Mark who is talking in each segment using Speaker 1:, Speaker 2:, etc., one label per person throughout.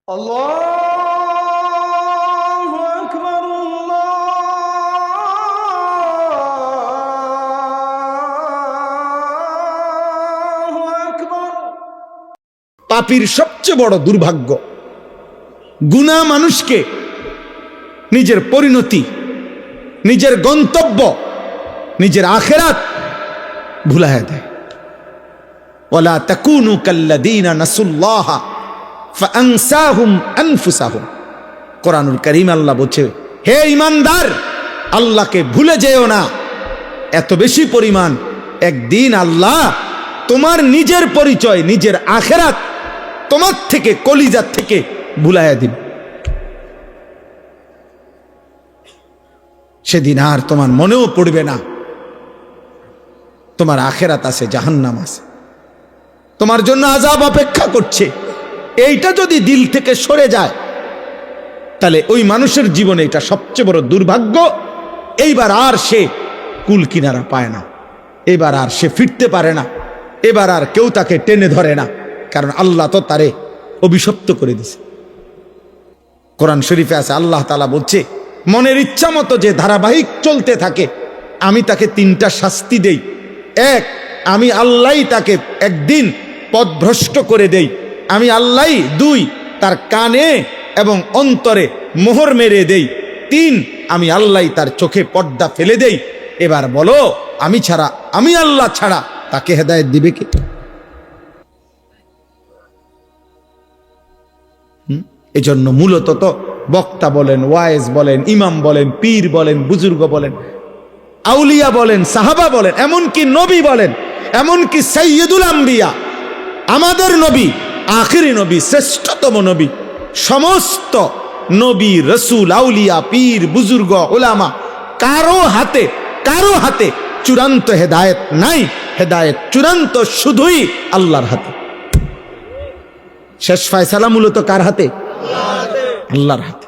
Speaker 1: আল্লাহু আকবার, আল্লাহু আকবার। পাপীর সবচেয়ে বড় দুর্ভাগ্য, গুনাহ মানুষকে নিজের পরিণতি, নিজের গন্তব্য, নিজের আখিরাত ভুলাইয়া দেয়। ওয়ালা তাকুনু কাল্লাযীনা নাসুল্লাহা ফাআনসাহুম আনফুসাহুম। কোরআনুল কারীম আল্লাহ বলছে, হে ঈমানদার, আল্লাহকে ভুলে যেও না। এত বেশি পরিমাণ একদিন আল্লাহ তোমার নিজের পরিচয়, নিজের আখিরাত তোমার থেকে, কলিজার থেকে ভুলাইয়া দিবে। সেদিন আর তোমার মনেও পড়বে না তোমার আখিরাত আছে, জাহান্নাম আছে, তোমার জন্য আযাব অপেক্ষা করছে। এইটা যদি দিল থেকে সরে যায়, তাহলে ওই মানুষের জীবনে এটা সবচেয়ে বড় দুর্ভাগ্য। এইবার আর সে কুল কিনারা পায় না, এবার আর সে ফিরতে পারে না, এবার আর কেউ তাকে টেনে ধরে না, কারণ আল্লাহ তো তারে অভিশপ্ত করে দিছে। কোরআন শরীফে আছে, আল্লাহ তাআলা বলছে, মনের ইচ্ছা মতো যে ধারাবাহিক চলতে থাকে, আমি তাকে তিনটা শাস্তি দেই। এক, আমি আল্লাহই তাকে একদিন পথভ্রষ্ট করে দেই, আমি আল্লাহ। দুই, তার কানে এবং অন্তরে মোহর মেরে দেই। তিন, আমি আল্লাহ তার চোখে পর্দা ফেলে দেই। এবার বলো, আমি ছাড়া, আমি আল্লাহ ছাড়া তাকে হেদায়েত দিবে কে? এজন্য মূলত তো বক্তা বলেন, ওয়াইজ বলেন, ইমাম বলেন, পীর বলেন, বুজুর্গ বলেন, আউলিয়া বলেন, সাহাবা বলেন, এমনকি নবী বলেন, এমনকি সাইয়্যিদুল আম্বিয়া, আমাদের নবী, আখিরি নবী, শ্রেষ্ঠতম নবী, সমস্ত নবী, রসুল, আউলিয়া, পীর, বুজুর্গ, উলামা, কারো হাতে চূড়ান্ত হেদায়েত নাই। হেদায়েত চূড়ান্ত শুধুই আল্লাহর হাতে। শেষ ফয়সালা মূলত কার হাতে? আল্লাহর হাতে।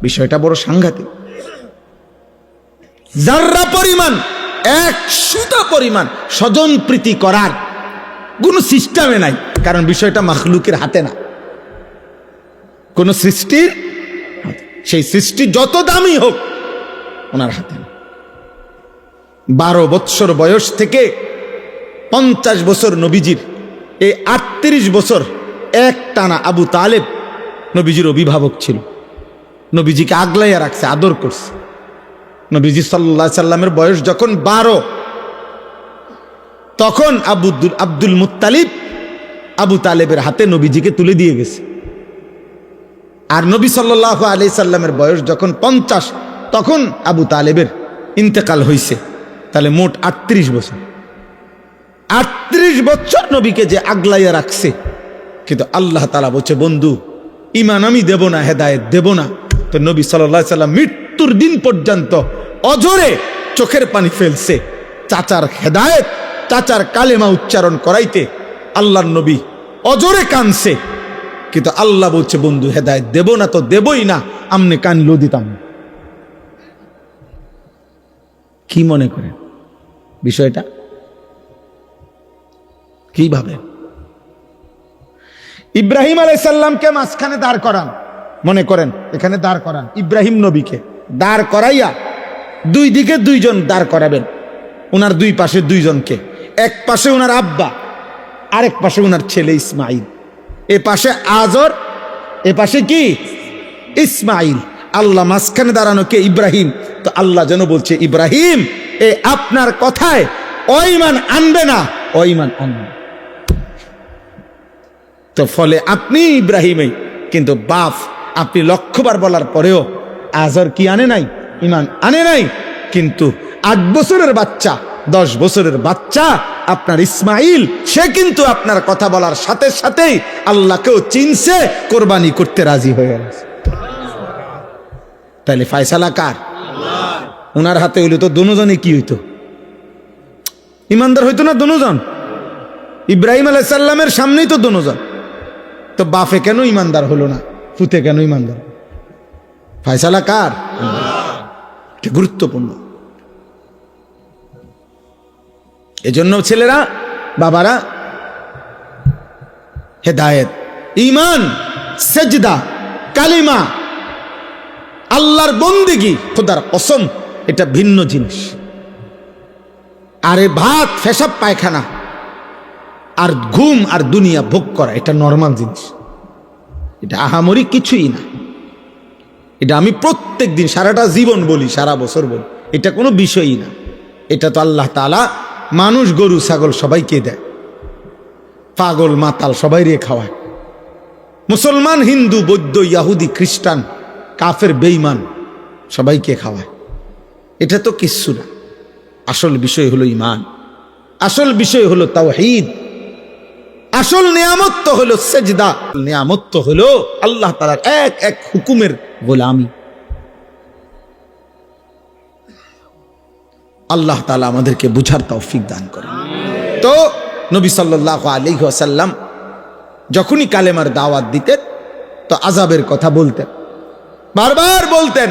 Speaker 1: বিষয়টা বড় সাংঘাতিক। যাররা পরিমাণ, এক সুতা পরিমাণ স্বজন প্রীতি করার কোন সিস্টেমে নাই, কারণ বিষয়টা মাখলুকের হাতে না, কোন সৃষ্টির হাতে। সেই সৃষ্টি যত দামি হোক, ওনার হাতে না। 12 বৎসর বয়স থেকে 50 বছর নবীজির, এই 38 বছর এক টানা আবু তালেব নবীজির অভিভাবক ছিল, নবীজিকে আগলাইয়া রাখছে, আদর করছে। নবীজি সাল্লাল্লাহু আলাইহি সাল্লামের বয়স যখন 12, তখন আব্দুল মুত্তালিব আবু তালেবের হাতে নবীজিকে তুলে দিয়ে গেছে। আর নবী সাল্লাল্লাহু আলাইহি সাল্লামের বয়স যখন 50, তখন আবু তালেবের ইন্তেকাল হয়েছে। তাহলে মোট 38 বছর। 38 বছর নবীকে যে আগলাইয়া রাখছে, কিন্তু আল্লাহ তাআলা বলছে, বন্ধু, ঈমান আমি দেব না, হেদায়েত দেব না। তো নবী সাল্লাল্লাহু আলাইহি সাল্লাম মৃত্যুর দিন পর্যন্ত অজরে চোখের পানি ফেলছে, চাচার হেদায়েত, চাচার কালেমা উচ্চারণ করাইতে আল্লাহর নবী অজরে কানছে। কিন্তু আল্লাহ বলছে, বন্ধু, হেদায়েত দেব না তো দেবই না, আমনে কানলেও দিতাম না। কি মনে করেন বিষয়টা? কিভাবে ইব্রাহিম আলাইহিস সালামকে মাঝখানে দাঁড় করান, মনে করেন এখানে দাঁড় করান, ইব্রাহিম নবীকে দাঁড় করাইয়া দুই দিকে দুইজন দাঁড় করাবেন, ওনার দুই পাশে দুইজনকে, এক পাশে ওনার আব্বা, আরেক পাশে ওনার ছেলে ইসমাইল। এ পাশে আজর, এ পাশে কি? ইসমাইল। আল্লাহ মাঝখানে দাঁড়ানো কে? ইব্রাহিম। তো আল্লাহ যেন বলছে, ইব্রাহিম, এ আপনার কথায় ঈমান আনবে না, ঈমান আনবে। তো ফলে আপনি ইব্রাহিমই, কিন্তু বাপ আপনি লক্ষবার বলার পরেও আজর কি আনে নাই? ঈমান আনে নাই। কিন্তু 8 বছরের বাচ্চা, 10 বছরের বাচ্চা আপনার ইসমাইল, সে কিন্তু আপনার কথা বলার সাথে সাথেই আল্লাহকেও চিনছে, কোরবানি করতে রাজি হয়ে গেছে। তাহলে ফয়সালা কার? ওনার হাতে হইলে তো দুজনে কি হইতো? ইমানদার হইতো না দুজন? ইব্রাহিম আলাইহিস সালামের সামনেই তো দুজন। তো বাপে কেন ইমানদার হলো না? ফুতে কেন ইমানদার? ফয়সালা কার? গুরুত্বপূর্ণ। এজন্য ছেলেরা, বাবারা, হেদায়েত, ঈমান সেজদা, কালিমা, আল্লাহর বন্দেগী, খোদার কসম এটা ভিন্ন জিনিস। আরে ভাত, পেশাব, পায়খানা আর ঘুম আর দুনিয়া ভোগ করা এটা নরমাল জিনিস, এটা আহামরি কিছুই না। এটা আমি প্রত্যেক দিন সারাটা জীবন বলি, সারা বছর বলি, এটা কোনো বিষয়ই না। এটা তো আল্লাহ তাআলা মানুষ, গরু, ছাগল সবাইকে দেয়, পাগল মাতাল সবাই রে খাওয়ায়, মুসলমান, হিন্দু, বৌদ্ধ, ইয়াহুদি, খ্রিস্টান, কাফের, বেঈমান সবাইকে খাওয়ায়। এটা তো কিচ্ছু না। আসল বিষয় হলো ঈমান, আসল বিষয় হলো তাওহীদ, আসল নিয়ামত তো হলো সেজদা, নিয়ামত তো হলো আল্লাহ তাআলার এক এক হুকুমের গোলামি। আল্লাহ তাআলা আমাদেরকে বুঝার তৌফিক দান করেন। তো নবী সাল্লাল্লাহু আলাইহি ওয়াসাল্লাম যখনই কালেমার দাওয়াত দিতেন তো আযাবের কথা বলতেন, বারবার বলতেন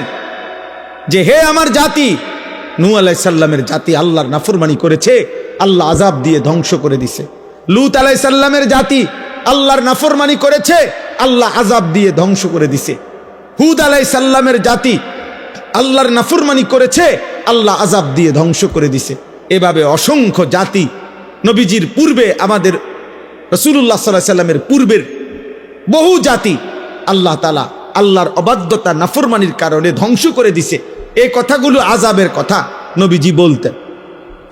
Speaker 1: যে হে আমার জাতি, নূহ আলাইহিস সালামের জাতি আল্লাহর নাফরমানি করেছে, আল্লাহ আযাব দিয়ে ধ্বংস করে দিছে। লূত আলাইহিস সালামের জাতি আল্লাহর নাফরমানি করেছে, আল্লাহ আযাব দিয়ে ধ্বংস করে দিছে। হুদ আলাইহিস সালামের জাতি আল্লাহর নাফরমানি করেছে, আল্লাহ আযাব দিয়ে ধ্বংস করে দিছে। এভাবে অসংখ্য জাতি নবীজির পূর্বে, আমাদের রাসূলুল্লাহ সাল্লাল্লাহু আলাইহি সাল্লামের পূর্বের বহু জাতি আল্লাহ তাআলা আল্লাহর অবাধ্যতা, নাফরমানির কারণে ধ্বংস করে দিছে। এই কথাগুলো আযাবের কথা নবীজি বলতেন।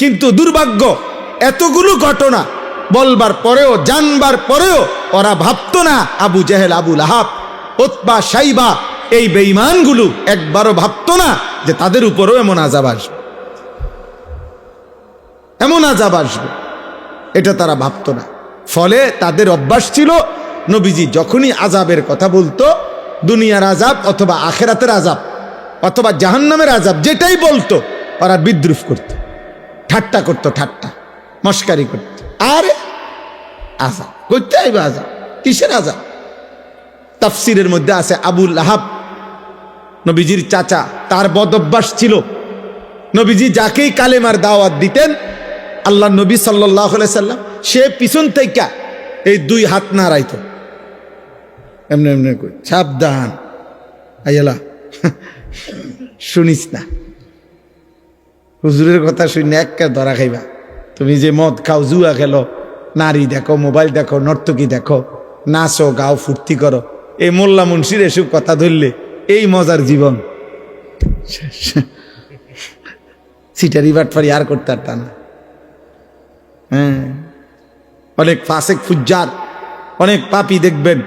Speaker 1: কিন্তু দুর্ভাগ্য, এতগুলো ঘটনা বলবার পরেও, জানবার পরেও ওরা ভাবতো না, আবু জেহেল, আবু লাহাব, উতবা, শাইবা, এই বেঈমানগুলো একবারও ভাবতো না যে তাদের উপরও এমন আযাব আসবে, এমন আযাব আসবে, এটা তারা ভাবতো না। ফলে তাদের অভ্যাস ছিল, নবীজি যখনই আযাবের কথা বলতো, দুনিয়ার আযাব অথবা আখিরাতের আযাব অথবা জাহান্নামের আযাব যেটাই বলতো, ওরা বিদ্রুপ করত, ঠাট্টা করত, ঠাট্টা মস্কারি করত। আরে আযাব করতে আইবা, আযাব কিসের আযাব? তাফসিরের মধ্যে আছে আবু লাহাব নবীজির চাচা, তার বদ অভ্যাস ছিল, নবীজি যাকেই কালেমার দাওয়াত দিতেন, আল্লাহ নবী সাল্লাল্লাহু আলাইহি সাল্লাম সে পিছন থেকে এই দুই হাত নাড়াইতো, এমনি এমনি কই, সাবধান আইলা শুনিস না, হুজুরের কথা শুনে একটা ধরা খাইবা। তুমি যে মদ খাও, জুয়া খেলো, নারী দেখো, মোবাইল দেখো, নর্তকী দেখো, নাচো, গাও, ফুর্তি করো, এই মোল্লা মুন্সির এসব কথা ধরলে এই মজার জীবন সিটারি বাটপারি আর করতে পারতাম না। হ্যাঁ, অনেক ফাসেক ফুজ্জার, অনেক পাপী দেখবেন,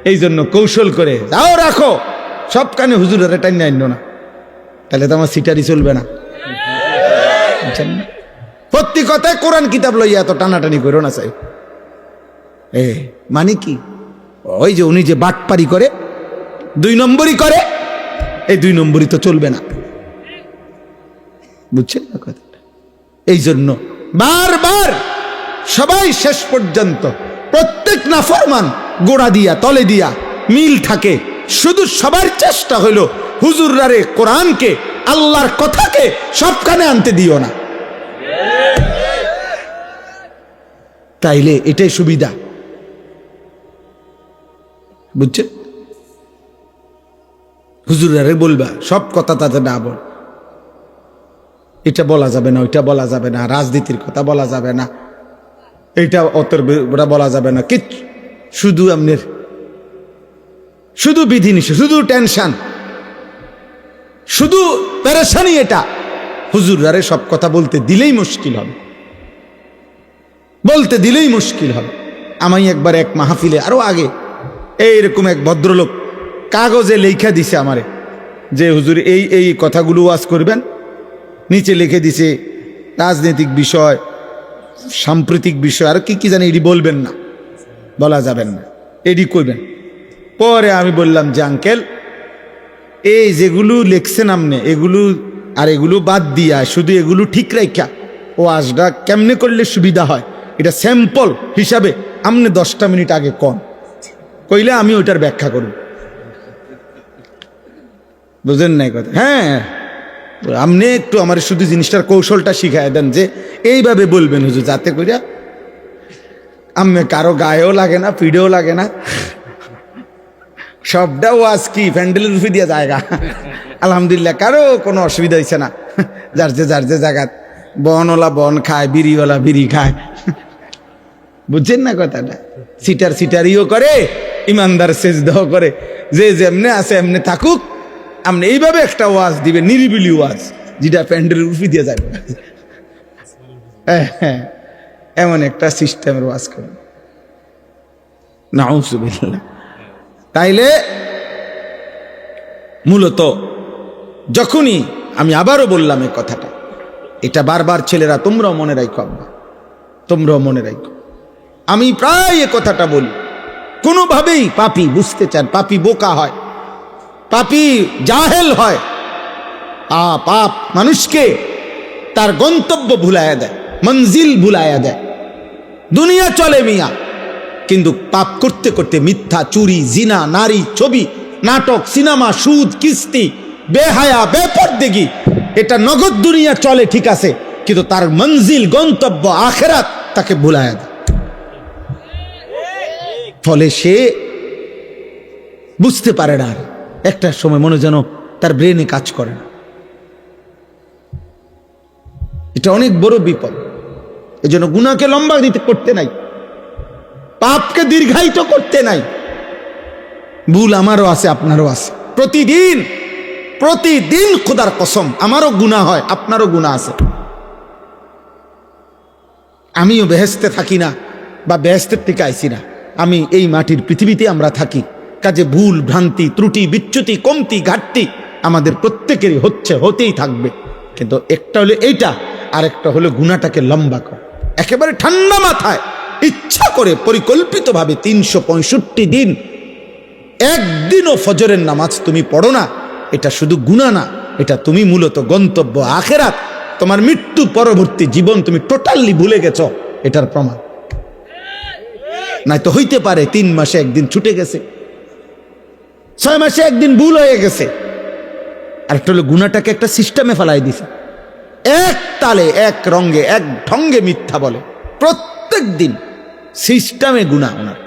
Speaker 1: এই জন্য কৌশল করে যাও রাখো সব কানে হুজুরের টাইনে আইন না, তাহলে তো আমার সিটারি চলবে না। প্রত্যেক কথায় কোরআন কিতাব লইয়া এত টানাটানি করো না চাই। মানে কি, ওই যে উনি যে বাটপারি করে, 2 নম্বরই করে, এই 2 নম্বরই তো চলবে না, বুঝছেন না কথাটা? এই জন্য বারবার সবাই শেষ পর্যন্ত প্রত্যেক নাফরমান গোড়া দিয়া তলে দিয়া মিল থাকে। শুধু সবার চেষ্টা হলো হুজুররারে, কোরআনকে, আল্লাহর কথাকে সব কানে আনতে দিও না, তাইলে এটাই সুবিধা, বুঝছেন? হুজুরারে বলবা সব কথা তাতে না বল, এটা বলা যাবে না, ওইটা বলা যাবে না, রাজনীতির কথা বলা যাবে না, এইটা ওটা বলা যাবে না, কিচ্ছু, শুধু আপনার শুধু বিধিনিষেধ, শুধু টেনশন, শুধু পেরেশানি। এটা হুজুরারে সব কথা বলতে দিলেই মুশকিল হবে, বলতে দিলেই মুশকিল হবে। আমি একবার এক মাহফিলে, আরো আগে, এইরকম এক ভদ্রলোক কাগজে লেখা দিছে আমারে যে হুজুর এই এই কথাগুলো ওয়াজ করবেন, নিচে লিখে দিছে রাজনৈতিক বিষয়, সাম্প্রতিক বিষয়, আর কি কি জানি, এটি বলবেন না, বলা যাবেন না, এটি করবেন। পরে আমি বললাম যে আঙ্কেল, এই যেগুলো লিখছেন আপনি, এগুলো আর এগুলো বাদ দিয়া শুধু এগুলো ঠিক রাখা ওয়াজটা কেমনে করলে সুবিধা হয়, এটা স্যাম্পল হিসাবে আপনি 10টা মিনিট আগে কন, কইলে আমি ওইটার ব্যাখ্যা করব। বুঝেন নাই কথা? হ্যাঁ, আপনি একটু আমার শুধু জিনিসটার কৌশলটা শিখাই দেন যে এইভাবে বলবেন হুজুর, যাতে করিয়া আমি কারো গায়েও লাগে না, পিঠেও লাগে না, সবটা ওয়াজ কি প্যান্ডেলের রুফে দিয়া জায়গা। আলহামদুলিল্লাহ, কারো কোনো অসুবিধা হয়েছে না। যার যে জায়গা, বনওয়ালা বন খায়, বিড়িওয়ালা বিড়ি খায়। বুঝছেন না কথাটা? সিটারিও করে, ইমানদার সেজদাহ করে। যে যেমনে আছে এমনি থাকুক। আপনি এইভাবে একটা ওয়াজ দিবে, নিরিবিলি ওয়াজ, যেটা প্যান্ডেলের রুফে দিয়ে যাবে। হ্যাঁ, এমন একটা সিস্টেমের ওয়াজ করবে। নাউযুবিল্লাহ। তাইলে মূলত যখনই আমি আবারও বললাম এই কথাটা, এটা বারবার ছেলেরা তোমরাও মনে রাখো, আব্বা তোমরাও মনে রাখো। আমি প্রায় এ কথাটা বলি, কোনোভাবেই পাপী বুঝতে চান, পাপী বোকা হয়, পাপী জাহেল হয়। পাপ মানুষকে তার গন্তব্য ভুলাইয়া দেয়, মঞ্জিল ভুলাইয়া দেয়। দুনিয়া চলে মিয়া, কিন্তু পাপ করতে করতে মিথ্যা, চুরি, জিনা, নারী, ছবি, নাটক, সিনেমা, সুদ, কিস্তি, বেহায়া, বেপরদেগি, এটা নগদ দুনিয়া চলে ঠিক আছে, কিন্তু তার মঞ্জিল, গন্তব্য আখিরাত তাকে ভুলাইয়া দেয়। ফলে সে বুঝতে পারে না, একটা সময় মনে যেন তার ব্রেনে কাজ করে না। এটা অনেক বড় বিপদ। এই জন্য গুনাহকে লম্বা করতে নাই, পাপকে দীর্ঘায়িত করতে নাই। ভুল আমারও আছে, আপনারও আছে। প্রতিদিন খোদার কসম, আমারও গুনাহ হয়, আপনারও গুনাহ আছে। আমিও বেহেশতে থাকি না, বা বেহেশতের থেকে আইছি না। আমি এই মাটির পৃথিবীতে আমরা থাকি, কাজে ভুল, ভ্রান্তি, ত্রুটি, বিচ্যুতি, কমতি, ঘাটতি আমাদের প্রত্যেকেরই হচ্ছে, হতেই থাকবে। কিন্তু একটা হলো এইটা, আর একটা হলো গুনাহটাকে লম্বা করা। একেবারে ঠান্ডা মাথায় ইচ্ছা করে পরিকল্পিতভাবে 365 দিন একদিনও ফজরের নামাজ তুমি পড়ো না, এটা শুধু গুনাহ না, এটা তুমি মূলত গন্তব্য আখিরাত, তোমার মৃত্যু পরবর্তী জীবন তুমি টোটালি ভুলে গেছো, এটার প্রমাণ। নাই তো হইতে পারে 3 মাসে একদিন ছুটে গেছে, 6 মাসে একদিন ভুল হয়ে গেছে। আর একটা হলো গুনাহটাকে একটা সিস্টেমে ফেলাই দিছে, এক তালে, এক রঙ্গে, এক ঢঙ্গে মিথ্যা বলে প্রত্যেক দিন, সিস্টেমে গুনাহ। ওনার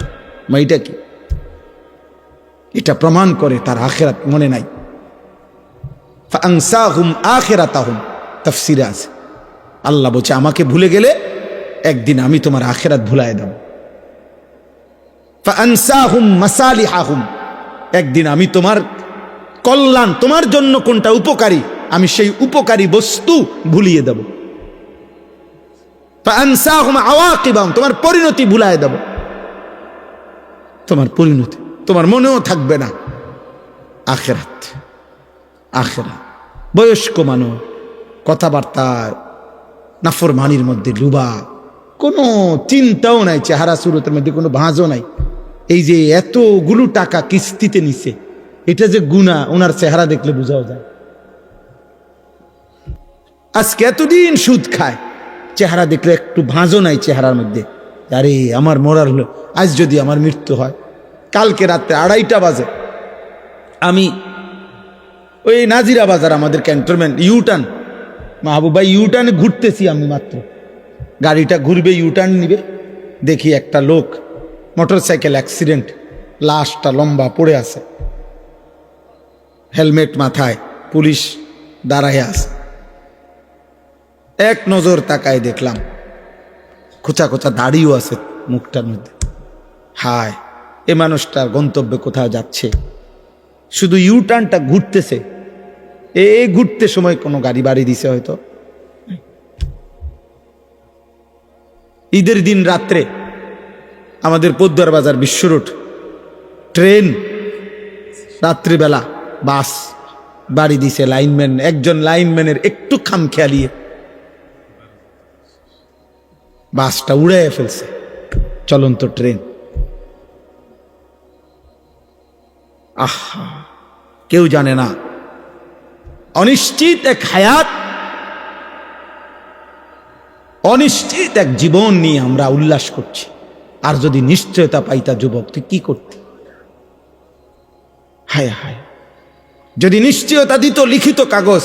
Speaker 1: এইটা কি? এটা প্রমাণ করে তার আখিরাত মনে নাই। ফাআনসাহুম আখিরাতাহুম, তাফসীরে আছে, আল্লাহ বলছে আমাকে ভুলে গেলে একদিন আমি তোমার আখিরাত ভুলায় দেব। ফাআনসাহুম মাসালিহাহুম, একদিন আমি তোমার কল্যাণ, তোমার জন্য কোনটা উপকারী, আমি সেই উপকারী বস্তু ভুলিয়ে দেব। ফাআনসাহুম আওয়াকিবাহুম, তোমার পরিণতি ভুলায় দেব। তোমার পরিণতি তোমার মনেও থাকবে না। আখিরাত, আখিরাত। বয়স্ক মানুষ, কথাবার্তা নাফরমানির মধ্যে ডুবা, কোনো চিন্তাও নাই, চেহারা সুরতের মধ্যে কোনো ভাঁজও নাই। এই যে এতগুলো টাকা কিস্তিতে নিছে, এটা যে গুনাহ, ওনার চেহারা দেখলে বোঝাও যায়। আজকে এতদিন সুদ খায়, চেহারা দেখলে একটু ভাঁজও নাই চেহারার মধ্যে। আরে আমার মরার হলো, আজ যদি আমার মৃত্যু হয়। কালকে রাত্রে 2:30 বাজে আমি ওই নাজিরা বাজার, আমাদের ক্যান্টনমেন্ট ইউটার্ন, মাহবুবা ইউটার্নে ঘুরতেছি আমি মাত্র, গাড়িটা ঘুরবে, ইউটার্ন নিবে, দেখি একটা লোক মোটরসাইকেল অ্যাক্সিডেন্ট, লাশটা লম্বা পড়ে আছে, হেলমেট মাথায়, পুলিশ দাঁড়ায় আছে। এক নজর তাকায় দেখলাম খোঁচা খোঁচা দাড়িও আছে মুখটার মধ্যে। হায়, এ মানুষটার গন্তব্যে কোথাও যাচ্ছে, শুধু ইউটার্নটা ঘুরতেছে। এই ঘুরতে সময় কোনো গাড়ি বাড়ি দিছে হয়তো। ঈদের দিন রাত্রে আমাদের পদ্মার বাজার বিশ্ব রোড, ট্রেন, রাত্রিবেলা বাস বাড়ি দিছে। লাইনম্যান, একজন লাইনম্যানের একটু খামখেয়ালিয়ে বাসটা উড়াইয়া ফেলছে, চলন্ত ট্রেন। আহা, কেউ জানে না, অনিশ্চিত এক হায়াত, অনিশ্চিত এক জীবন নিয়ে আমরা উল্লাস করছি। আর যদি নিশ্চয়তা পাইতা যুবক, তুই কি করতি? হায় হায়, যদি নিশ্চয়তা দিত লিখিত কাগজ,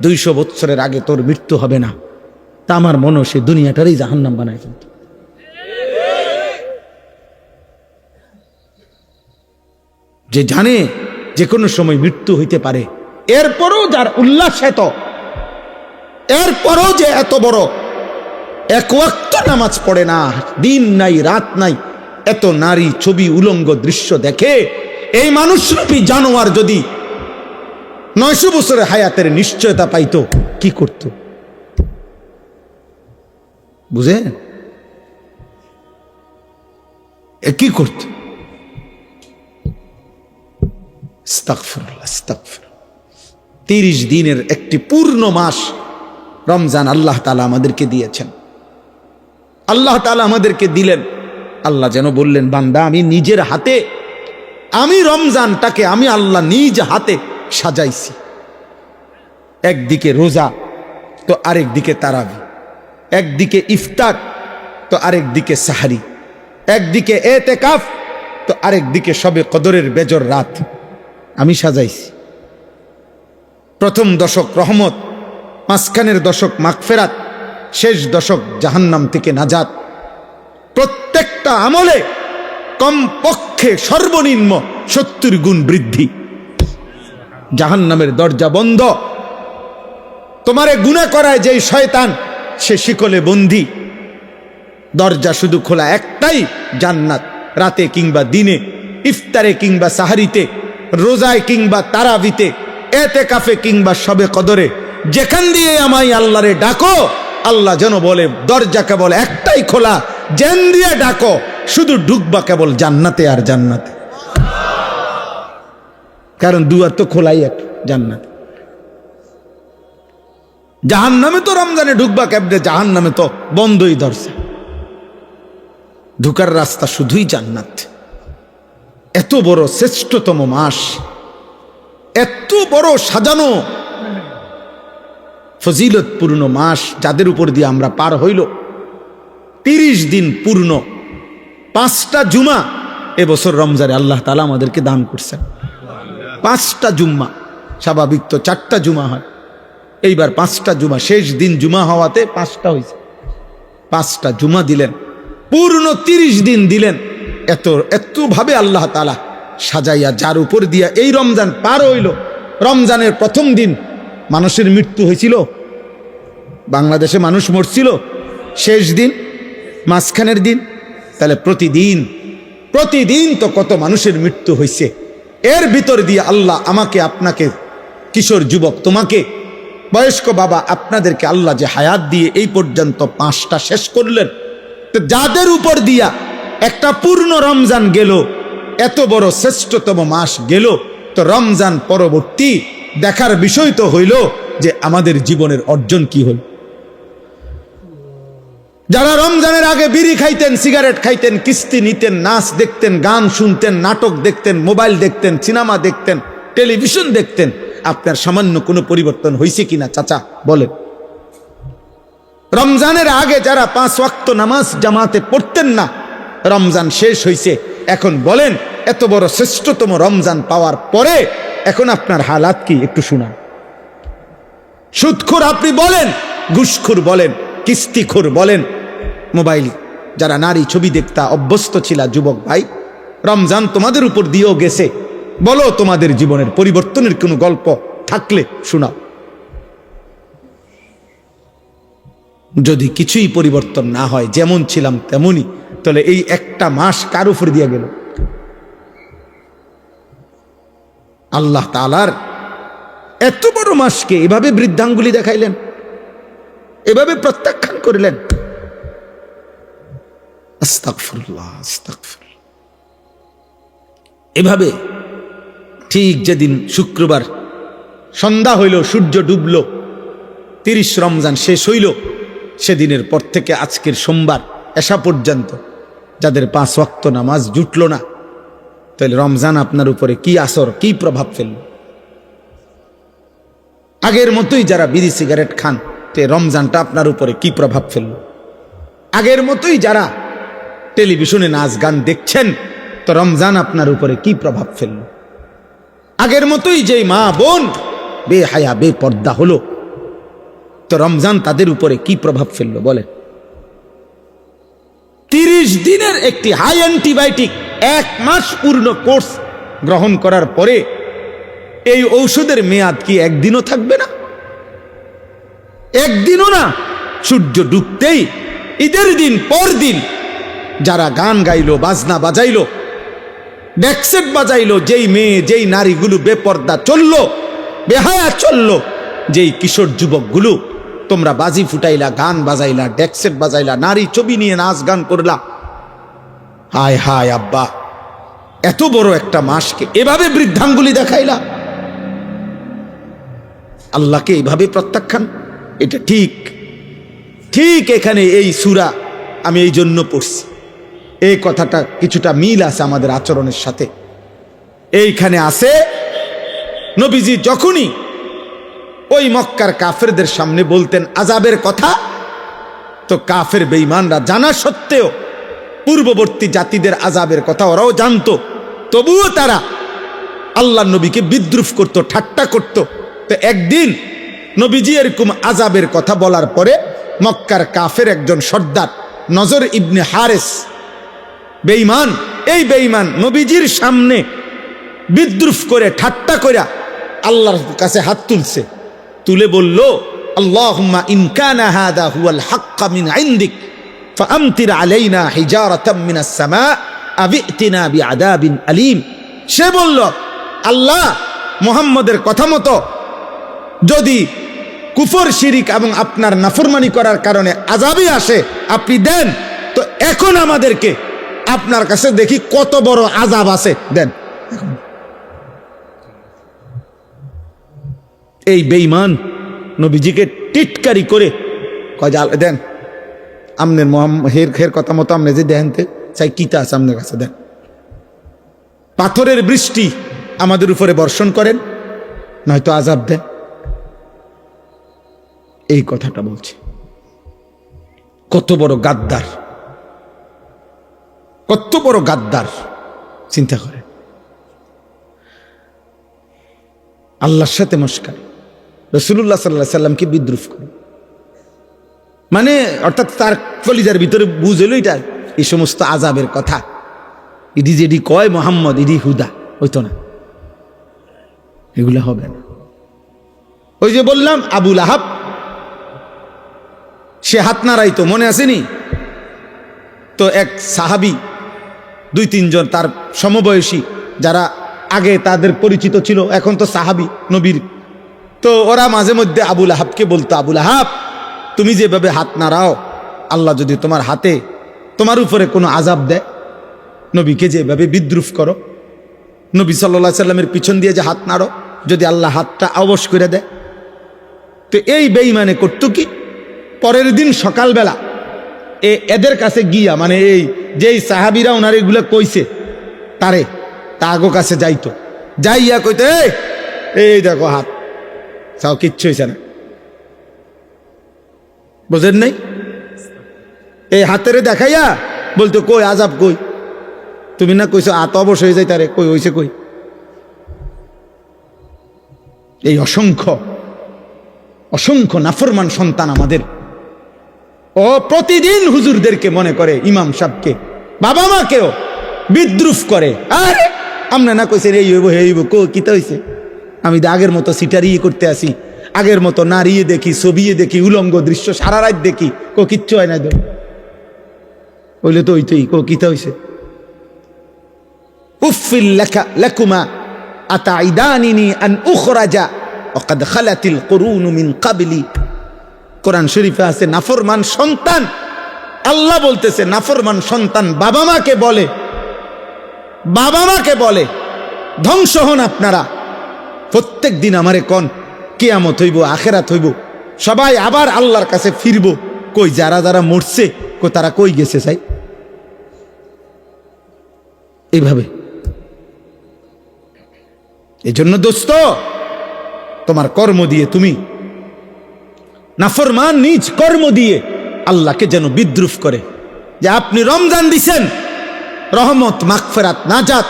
Speaker 1: 200 বৎসরের আগে তোর মৃত্যু হবে না, তা আমার মনে সে দুনিয়াটারই জাহান্নাম বানায় ফেলত। যে জানে যে কোনো সময় মৃত্যু হইতে পারে, এরপরও যার উল্লাস এত, এরপরও যে এত বড় এক ওয়াক্ত নামাজ পড়ে না, দিন নাই রাত নাই, এত নারী ছবি উলঙ্গ দৃশ্য দেখে, এই মানুষরূপী জানোয়ার যদি 900 বছরের হায়াতের নিশ্চয়তা পাইতো, কি করত? বুঝে কি করত? আস্তাগফিরুল্লাহ, আস্তাগফিরুল্লাহ। 30 দিনের একটি পূর্ণ মাস রমজান আল্লাহ তাআলা আমাদেরকে দিয়েছেন। আল্লাহ তাআলা আমাদেরকে দিলেন। আল্লাহ যেন বললেন, বান্দা আমি নিজের হাতে, আমি রমজানটাকে আমি আল্লাহ নিজ হাতে সাজাইছি। একদিকে রোজা তো আরেক দিকে তারাবি, একদিকে ইফতার তো আরেক দিকে সাহারি, একদিকে এতেকাফ তো আরেক দিকে শবে কদরের বেজর রাত আমি সাজাইছি। প্রথম দশক রহমত, মাঝখানের দশক মাগফিরাত, শেষ দশক জাহান্নাম থেকে নাজাত। প্রত্যেকটা আমলে কমপক্ষে সর্বনিম্ন 70 গুণ বৃদ্ধি। জাহান্নামের দরজা বন্ধ। তোমারে গুনাহ করায় যেই শয়তান, সে শিকলে বন্দী। দরজা শুধু খোলা একটাই, জান্নাত। রাতে কিংবা দিনে, ইফতারে কিংবা সাহারিতে, রোজায় কিংবা তারাবিতে, এতেকাফে কিংবা শবে কদরে, যেখান দিয়ে আমায় আল্লাহরে ডাকো, আল্লাহ যেন বলে দরজা কেবল একটাই খোলা, যেন দিয়ে ডাকো শুধু ঢুকবা কেবল জান্নাতে আর জান্নাতে। কারণ দুয়ার তো খোলাই এক, জান্নাত। জাহান্নামে তো রমজানে ঢুকবা কেবলে, জাহান্নামে তো বন্ধই ধরছে। ঢুকার রাস্তা শুধুই জান্নাত। এত বড় শ্রেষ্ঠতম মাস, এত বড় সাজানো ফজিলতপূর্ণ মাস, যাদের উপর দিয়ে আমরা পার হইল। 30 দিন পূর্ণ, 5টা জুমা এবছর রমজানে আল্লাহ তাআলা আমাদেরকে দান করছেন। 5টা জুম্মা, স্বাভাবিক তো 4টা জুমা হয়, এইবার 5টা জুমা, শেষ দিন জুমা হওয়াতে 5টা হয়েছে। 5টা জুমা দিলেন, পূর্ণ 30 দিন দিলেন। এত ভাবে আল্লাহ তাআলা সাজাইয়া, যার উপর দিয়া এই রমজান পার হইল। রমজানের প্রথম দিন মানুষের মৃত্যু হয়েছিল, বাংলাদেশে মানুষ মরছিল। শেষ দিন, মাঝখানের দিন, তাহলে প্রতিদিন তো কত মানুষের মৃত্যু হয়েছে। এর ভিতর দিয়ে আল্লাহ আমাকে, আপনাকে, কিশোর যুবক তোমাকে, বয়স্ক বাবা আপনাদেরকে আল্লাহ যে হায়াত দিয়ে এই পর্যন্ত 5টা শেষ করলেন, তো যাদের উপর দিয়া একটা পূর্ণ রমজান গেল, এত বড় শ্রেষ্ঠতম মাস গেল, তো রমজান পরবর্তী দেখার বিষয় তো হইল যে আমাদের জীবনের অর্জন কি হল। যারা রমজানের আগে বিড়ি খাইতেন, সিগারেট খাইতেন, কিস্তি নিতেন, নাচ দেখতেন, গান শুনতেন, নাটক দেখতেন, মোবাইল দেখতেন, সিনেমা দেখতেন, টেলিভিশন দেখতেন, আপনার সামান্য কোনো পরিবর্তন হয়েছে কিনা চাচা বলেন? রমজানের আগে যারা 5 ওয়াক্ত নামাজ জামাতে পড়তেন না, রমজান শেষ হয়েছে, এখন বলেন এত বড় শ্রেষ্ঠতম রমজান পাওয়ার পরে এখন আপনার হালাত কি একটু শুনান। সুদখোর আপনি বলেন, ঘুষখোর বলেন, কিস্তিখোর বলেন, মোবাইল যারা নারী ছবি দেখতা অভ্যস্ত ছিল, যুবক ভাই, রমজান তোমাদের উপর দিয়েও গেছে, বলো তোমাদের জীবনের পরিবর্তনের কোনো গল্প থাকলে শোনাও। যদি কিছুই পরিবর্তন না হয়, যেমন ছিলাম তেমনই, তাহলে এই একটা মাস কার উপর দিয়ে গেল? আল্লাহ তাআলার এত বড় মাসকে এভাবে বৃদ্ধাঙ্গুলি দেখাইলেন, এভাবে প্রত্যাখ্যান করিলেন। আস্তাগফিরুল্লাহ, আস্তাগফিরুল্লাহ। এভাবে ঠিক যেদিন শুক্রবার সন্ধ্যা হইল, সূর্য ডুবল, 30 রমজান শেষ হইল, সেদিনের পর থেকে আজকের সোমবার এশা পর্যন্ত যাদের 5 ওয়াক্ত নামাজ জুটল না, তাহলে রমজান আপনার উপরে কি আসর, কি প্রভাব ফেলল? আগের মতোই যারা বিড়ি সিগারেট খান, তে রমজানটা আপনার উপরে কি প্রভাব ফেলল? আগের মতোই যারা টেলিভিশনে নাচ গান দেখছেন, তো রমজান আপনার উপরে কি প্রভাব ফেলল? আগের মতোই যেই মা বোন বেহায়া বেপর্দা হলো, তো রমজান তাদের উপরে কি প্রভাব ফেললো বলে? 30 দিনের একটি হাই অ্যান্টিবায়োটিক 1 মাস পূর্ণ কোর্স গ্রহণ করার পরে এই ঔষধের মেয়াদ কি একদিনও থাকবে না? একদিনও না। সূর্য ডুবতেই ঈদের দিন পর দিন যারা গান গাইলো, বাজনা বাজাইলো, ডেকসেট বাজাইলো, যেই মেয়ে যেই নারীগুলো বেপর্দা চললো, বেহায়া চললো, যেই কিশোর যুবকগুলো তোমরা বাজি ফুটাইলা, গান বাজাইলা, ডেকসেট বাজাইলা, নারী ছবি নিয়ে নাচ গান করলা, হায় হায় আব্বা, এত বড় একটা মাসকে এভাবে বৃদ্ধাঙ্গুলি দেখাইলা, আল্লাহকে এইভাবে প্রত্যাখ্যান। এটা ঠিক ঠিক এখানে এই সূরা আমি এই জন্য পড়ছি, এই কথাটা কিছুটা মিল আছে আমাদের আচরণের সাথে। এইখানে আছে নবীজি যখনই ওই মক্কার কাফেরদের সামনে বলতেন আযাবের কথা, তো কাফের বেঈমানরা জানা সত্ত্বেও পূর্ববর্তী জাতিদের আযাবের কথা ওরাও জানতো, তবুও তারা আল্লাহর নবীকে বিদ্রুপ করত, ঠাট্টা করত। তো একদিন নবীজি এরকম আযাবের কথা বলার পরে মক্কার কাফের একজন সর্দার নজর ইবনে হারেস বেঈমান, এই বেঈমান নবীজির সামনে বিদ্রুপ করে ঠাট্টা করে আল্লাহর কাছে হাত তুলছে, তুলে বলল, আল্লাহুম্মা ইন কানা হাদা হুয়াল হাক্ক মিন ইনদিক ফাআমতির আলাইনা হিজারাতাম মিনাস সামা আবিতিনা বিআযাবিন আলীম। সে বলল, আল্লাহ, মুহাম্মদের কথা মতো যদি কুফর, শিরিক এবং আপনার নাফরমানি করার কারণে আযাবই আসে আপনি দেন, তো এখন আমাদেরকে আপনার কাছে দেখি কত বড় আযাব আছে, দেন। এই বেঈমান নবীজিকে টিটকারি করে কয়, দেন আমনের হের কথা মতো আমনে যে দেন চাই কিতা আছে আপনার কাছে, দেন। পাথরের বৃষ্টি আমাদের উপরে বর্ষণ করেন, নয়তো আযাব দেন। এই কথাটা বলছে। কত বড় গাদ্দার, কত বড় গাদ্দার, চিন্তা করে। আল্লাহর সাথে মস্কারি, রাসূলুল্লাহ সাল্লাল্লাহু আলাইহি সাল্লামকে বিদ্রুপ করে, মানে অর্থাৎ তার কলিজার ভিতরে বুঝ হইল এটা এই সমস্ত আযাবের কথা, ইডি যেডি কয় মুহাম্মদ ইডি হুদা, হইতো না, এগুলা হবে না। ওই যে বললাম আবু লাহাব, সে হাত নাড়াইতো, মনে আসেনি? তো এক সাহাবী, 2-3 জন তার সমবয়সী যারা আগে তাদের পরিচিত ছিল, এখন তো সাহাবী নবীর, তো ওরা মাঝে মধ্যে আবু লাহাবকে বলতো, আবু লাহাব, তুমি যেভাবে হাত নাড়াও, আল্লাহ যদি তোমার হাতে তোমার উপরে কোনো আযাব দেয়, নবীকে যেভাবে বিদ্রুপ করো, নবী সাল্লাল্লাহু আলাইহি সাল্লামের পিছন দিয়ে যে হাত নাড়ো, যদি আল্লাহ হাতটা অবশ করে দেয়। তো এই বেঈমানে করতো কি, পরের দিন সকালবেলা এদের কাছে গিয়া, মানে এই যেই সাহাবীরা ওনার এগুলো কইছে তারে, তাগো কাছে যাইতো, যাইয়া কইতো, এই দেখো হাত, চাও কিচ্ছু হয়েছে না, বুঝেন নাই? এই হাতেরে দেখাইয়া বলতো, কই আযাব কই, তুমি না কইছো হাত অবশ হয়ে যায়, তারে কই হইছে কই? এই অসংখ্য অসংখ্য নাফরমান সন্তান আমাদের, ও প্রতিদিন হুজুরদেরকে মনে করে, ইমাম সাহেবকে, বাবা মাকেও বিদ্রুপ করে। আরে আমরা না কইছে এই হইব হে হইব, কো কিতা হইছে? আমি আগের মতো সিটারিয়ে করতে আসি, আগের মতো নাড়িয়ে দেখি, ছবিয়ে দেখি, উলঙ্গ দৃশ্য সারা রাত দেখি, কো কিচ্ছু হয় না, হইলে তো হইতই, কো কিতা হইছে? উফিল লাকুমা আতাইদানিনি আন উখরাজা ওয়াকাদ খালাতিল কুরুনু মিন ক্বাবলি। কোরআন শরীফে আছে, নাফরমান সন্তান, আল্লাহ বলতেছে নাফরমান সন্তান বাবা মাকে বলে, বাবা মাকে বলে ধ্বংস হন আপনারা, প্রত্যেক দিন আমারে কোন কিয়ামত হইব, আখেরাত হইব, সবাই আবার আল্লাহর কাছে ফিরব। কই যারা যারা মরছে, কই তারা কই গেছে? চাই এইভাবে। এজন্য দোস্ত, তোমার কর্ম দিয়ে তুমি নাফরমান নিজ কর্ম দিয়ে আল্লাহকে যেন বিদ্রুপ করে, যে আপনি রমজান দিছেন, রহমত, মাগফিরাত, নাজাত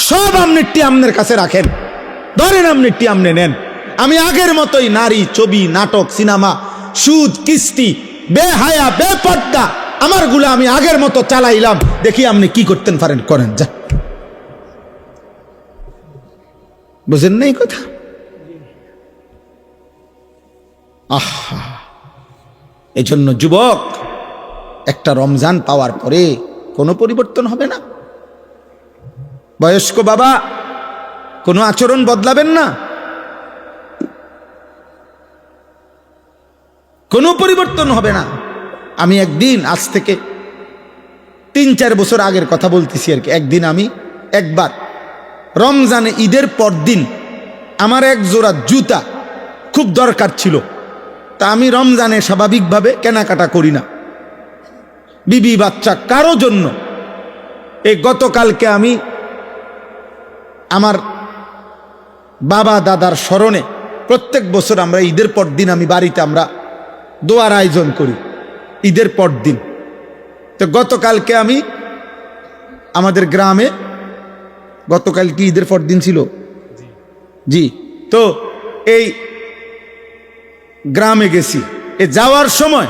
Speaker 1: সব আমনেরটি আমনের কাছে রাখেন, ধরেন আমনেরটি আমনে নেন। আমি আগের মতোই নারী, ছবি, নাটক, সিনেমা, সুদ, কিস্তি, বেহায়া, বেপর্দা, আমারগুলো আমি আগের মতো চালাইলাম, দেখি আপনি কি করতেন পারেন, করেন, যা। বুঝেন নাই কথা? আহা, এজন্য যুবক, একটা রমজান পাওয়ার পরে কোনো পরিবর্তন হবে না। বয়স্ক বাবা, কোনো আচরণ বদলাবেন না, কোনো পরিবর্তন হবে না। আমি একদিন, আজ থেকে 3-4 বছর আগের কথা বলতেছি আর কি, একদিন আমি একবার রমজানে ঈদের পর দিন আমার এক জোড়া জুতা খুব দরকার ছিল। তা আমি রমজানে স্বাভাবিকভাবে কেনাকাটা করি না, বিবি বাচ্চা কারো জন্য। এই গতকালকে আমি আমার বাবা দাদার স্মরণে, প্রত্যেক বছর আমরা ঈদের পর দিন আমি বাড়িতে আমরা দোয়ার আয়োজন করি ঈদের পর দিন। তো গতকালকে আমি আমাদের গ্রামে, গতকাল কি ঈদের পর দিন ছিল? জি। তো এই গ্রামে গেছি, যাওয়ার সময়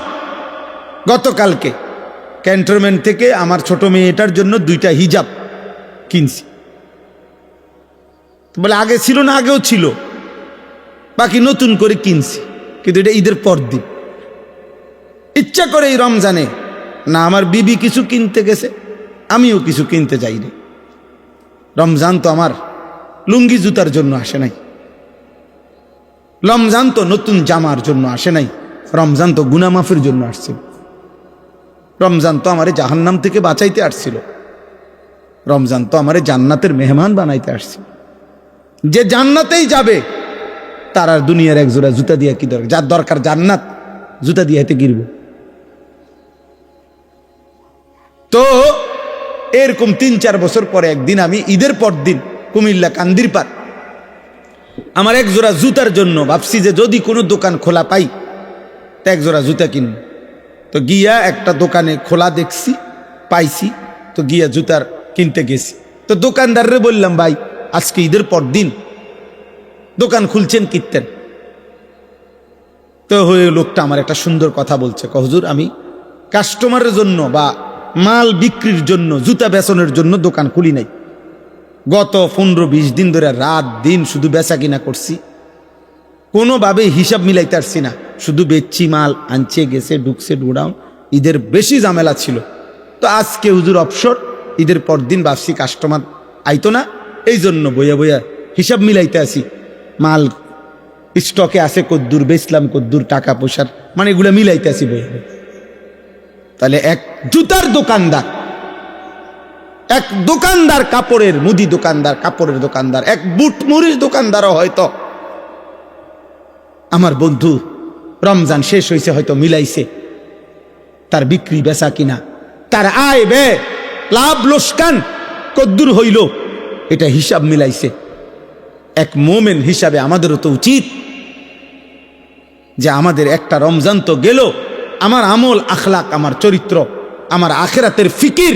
Speaker 1: গতকালকে ক্যান্টনমেন্ট থেকে আমার ছোট মেয়েটার জন্য 2টা হিজাব কিনছি। বলে আগে ছিল না? আগেও ছিল, বাকি নতুন করে কিনছি, কিন্তু এটা ঈদের পর দিন। ইচ্ছা করে এই রমজানে না আমার বিবি কিছু কিনতে গেছে, আমিও কিছু কিনতে যাইনি। রমজান তো আমার লুঙ্গি জুতার জন্য আসে নাই, রমজান তো নতুন জামার জন্য আসে নাই, রমজান তো গুনাহ মাফের জন্য আসছিল। রমজান তো আমারে জাহান্নাম থেকে বাঁচাইতে আসছিল, রমজান তো আমারে জান্নাতের মেহমান বানাইতে আসছিল। যে জান্নাতেই যাবে তার আর দুনিয়ার এক জোড়া জুতা দিয়া কি দরকার? যার দরকার জান্নাত, জুতা দিয়ে হাতে গিরব। তো এরকম 3-4 বছর পরে একদিন আমি ঈদের পর দিন কুমিল্লা কান্দির পার আমার এক জোড়া জুতার জন্য ভাবছি যে যদি কোনো দোকান খোলা পাই তা এক জোড়া জুতা কিনব। তো গিয়া একটা দোকানে খোলা দেখছি, পাইছি, তো গিয়া জুতার কিনতে গেছি। তো দোকানদাররে বললাম, ভাই আজকে ঈদের পর দিন দোকান খুলছেন কিনতেন? তো হয়ে লোকটা আমার একটা সুন্দর কথা বলছে, হুজুর আমি কাস্টমারের জন্য বা মাল বিক্রির জন্য, জুতা বেচনের জন্য দোকান খুলি নাই। গত 15-20 দিন ধরে রাত দিন শুধু বেচা কিনা করছি, কোনোভাবে হিসাব মিলাইতে পারছি না, শুধু বেচছি, মাল আনছে গেছে ঢুকছে ডুডাউন। ঈদের বেশি ঝামেলা ছিল। তো আজকে হুজুর অবসর, ঈদের পর দিন ভাবছি কাস্টমার আইতো না, এই জন্য বইয়া বইয়া হিসাব মিলাইতে আসি, মাল স্টকে আছে কদ্দুর, বেচলাম কদ্দুর, টাকা পয়সার মানে এগুলো মিলাইতে আসি বইয়া। তাহলে এক জুতার দোকানদার, এক দোকানদার কাপড়ের, মুদি দোকানদার, কাপড়ের দোকানদার, এক বুট মুড়ির দোকানদারও হয়তো আমার বন্ধু রমজান শেষ হয়েছে হয়তো মিলাইছে তার বিক্রি বেচা কিনা, তার আয় ব্যয়, লাভ লোকসান কদ্দুর হইল, এটা হিসাব মিলাইছে। এক মোমেন হিসাবে আমাদেরও তো উচিত যে আমাদের একটা রমজান তো গেল, আমার আমল আখলাক, আমার চরিত্র, আমার আখেরাতের ফিকির,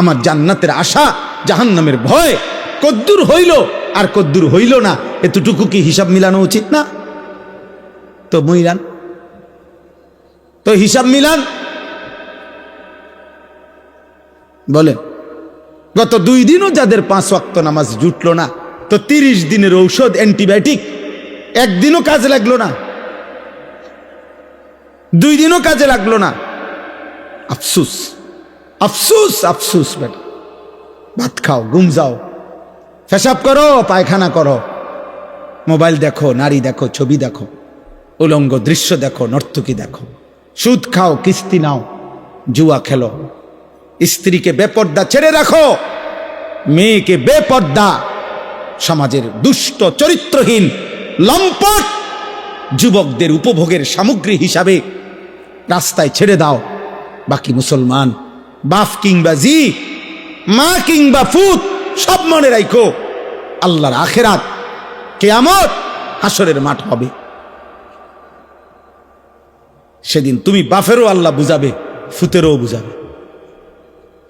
Speaker 1: আমার জান্নাতের আশা, জাহান্নামের ভয় কদ্দুর হইল আর কদ্দুর হইল না, এতটুকু কি হিসাব মিলানো উচিত না? তো মিলান, তো হিসাব মিলান। বলে গত 2 দিনও যাদের 5 ওয়াক্ত নামাজ জুটলো না, তো 30 দিনের ঔষধ অ্যান্টিবায়োটিক একদিনও কাজে লাগলো না, 2 দিনও কাজে লাগলো না। আফসুস, আফসুস, আফসুস। বেটা ভাত খাও, ঘুম যাও, পেশাব করো, পায়খানা করো, মোবাইল দেখো, নারী দেখো, ছবি দেখো, উলঙ্গ দৃশ্য দেখো, নর্তকী দেখো, সুদ খাও, কিস্তি নাও, জুয়া খেলো, স্ত্রীকে বেপর্দা ছেড়ে রাখো, মেয়েকে বেপর্দা, সমাজের দুষ্ট চরিত্রহীন লম্পট যুবকদের উপভোগের সামগ্রী হিসাবে রাস্তায় ছেড়ে দাও। বাকি মুসলমান বাপ কিংবা জি, মা কিংবা ফুত, সব মনে রাখো আল্লাহর আখেরাত, কিয়ামত, হাসরের মাঠ হবে। সেদিন তুমি বাপেরও আল্লাহ বুঝাবে, ফুতেরও বুঝাবে,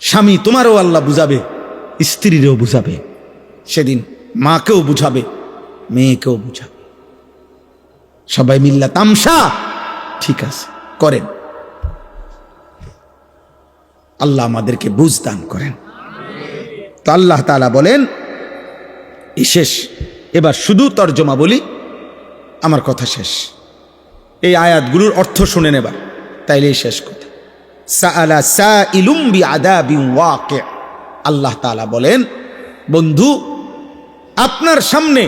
Speaker 1: স্বামী তোমারও আল্লাহ বুঝাবে, স্ত্রীরও বুঝাবে, সেদিন মাকেও বুঝাবে, মেয়েকেও বুঝাবে। সবাই মিল্লা তামসা, ঠিক আছে করেন, আল্লাহ আমাদেরকে বুঝ দান করেন। তো আল্লাহ তাআলা বলেন এই শেষ এবার শুধু তর্জমা বলি, আমার কথা শেষ। এই আয়াতগুলোর অর্থ শুনে নেবার, তাইলেই শেষ কথা। সাআলা সাইলুম বিআযাবিন ওয়াকি', আল্লাহ তাআলা বলেন, বন্ধু আপনার সামনে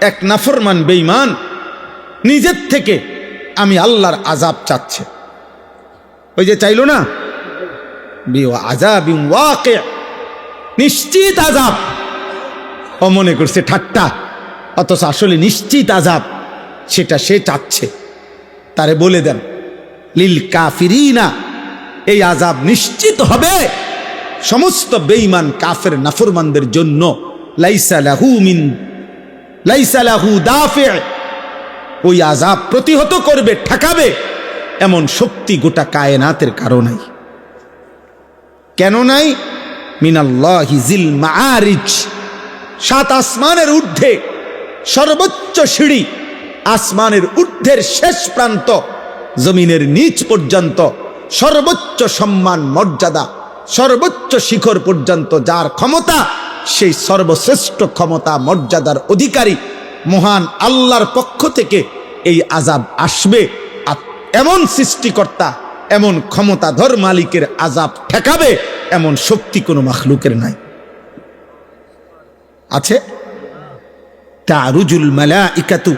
Speaker 1: এক নাফরমান বেঈমান নিজের থেকে আমি আল্লাহর আযাব চাচ্ছে। ওই যে চাইলো না, বিআযাবিন ওয়াকি', নিশ্চিত আযাব। ও মনে করছে ঠাট্টা, অথচ আসলে নিশ্চিত আযাব, সেটা সে চাচ্ছে। তারে বলে দেন, লিল কাফিরিনা, এই আযাব নিশ্চিত হবে সমস্ত বেঈমান কাফের নাফরমানদের জন্য। লাইসা লাহু দাফি', ওই আযাব প্রতিহত করবে, ঠেকাবে এমন শক্তি গোটা কায়নাতের কারো নাই। কেন নাই? মিনাল্লাহি জিল মাআরিজ, সাত আসমানের ঊর্ধ্বে সর্বোচ্চ সিঁড়ি, আসমানের ঊর্ধ্বের শেষ প্রান্ত, জমিনের নিচ পর্যন্ত সর্বোচ্চ সম্মান মর্যাদা, সর্বোচ্চ শিখর পর্যন্ত যার ক্ষমতা, সেই সর্বশ্রেষ্ঠ ক্ষমতা মর্যাদার অধিকারী মহান আল্লাহর পক্ষ থেকে এই আযাব আসবে। এমন সৃষ্টিকর্তা, এমন ক্ষমতাধর মালিকের আযাব ঠেকাবে এমন শক্তি কোনো মাখলুকের নাই। আছে? তারুজুল মালাইকাতু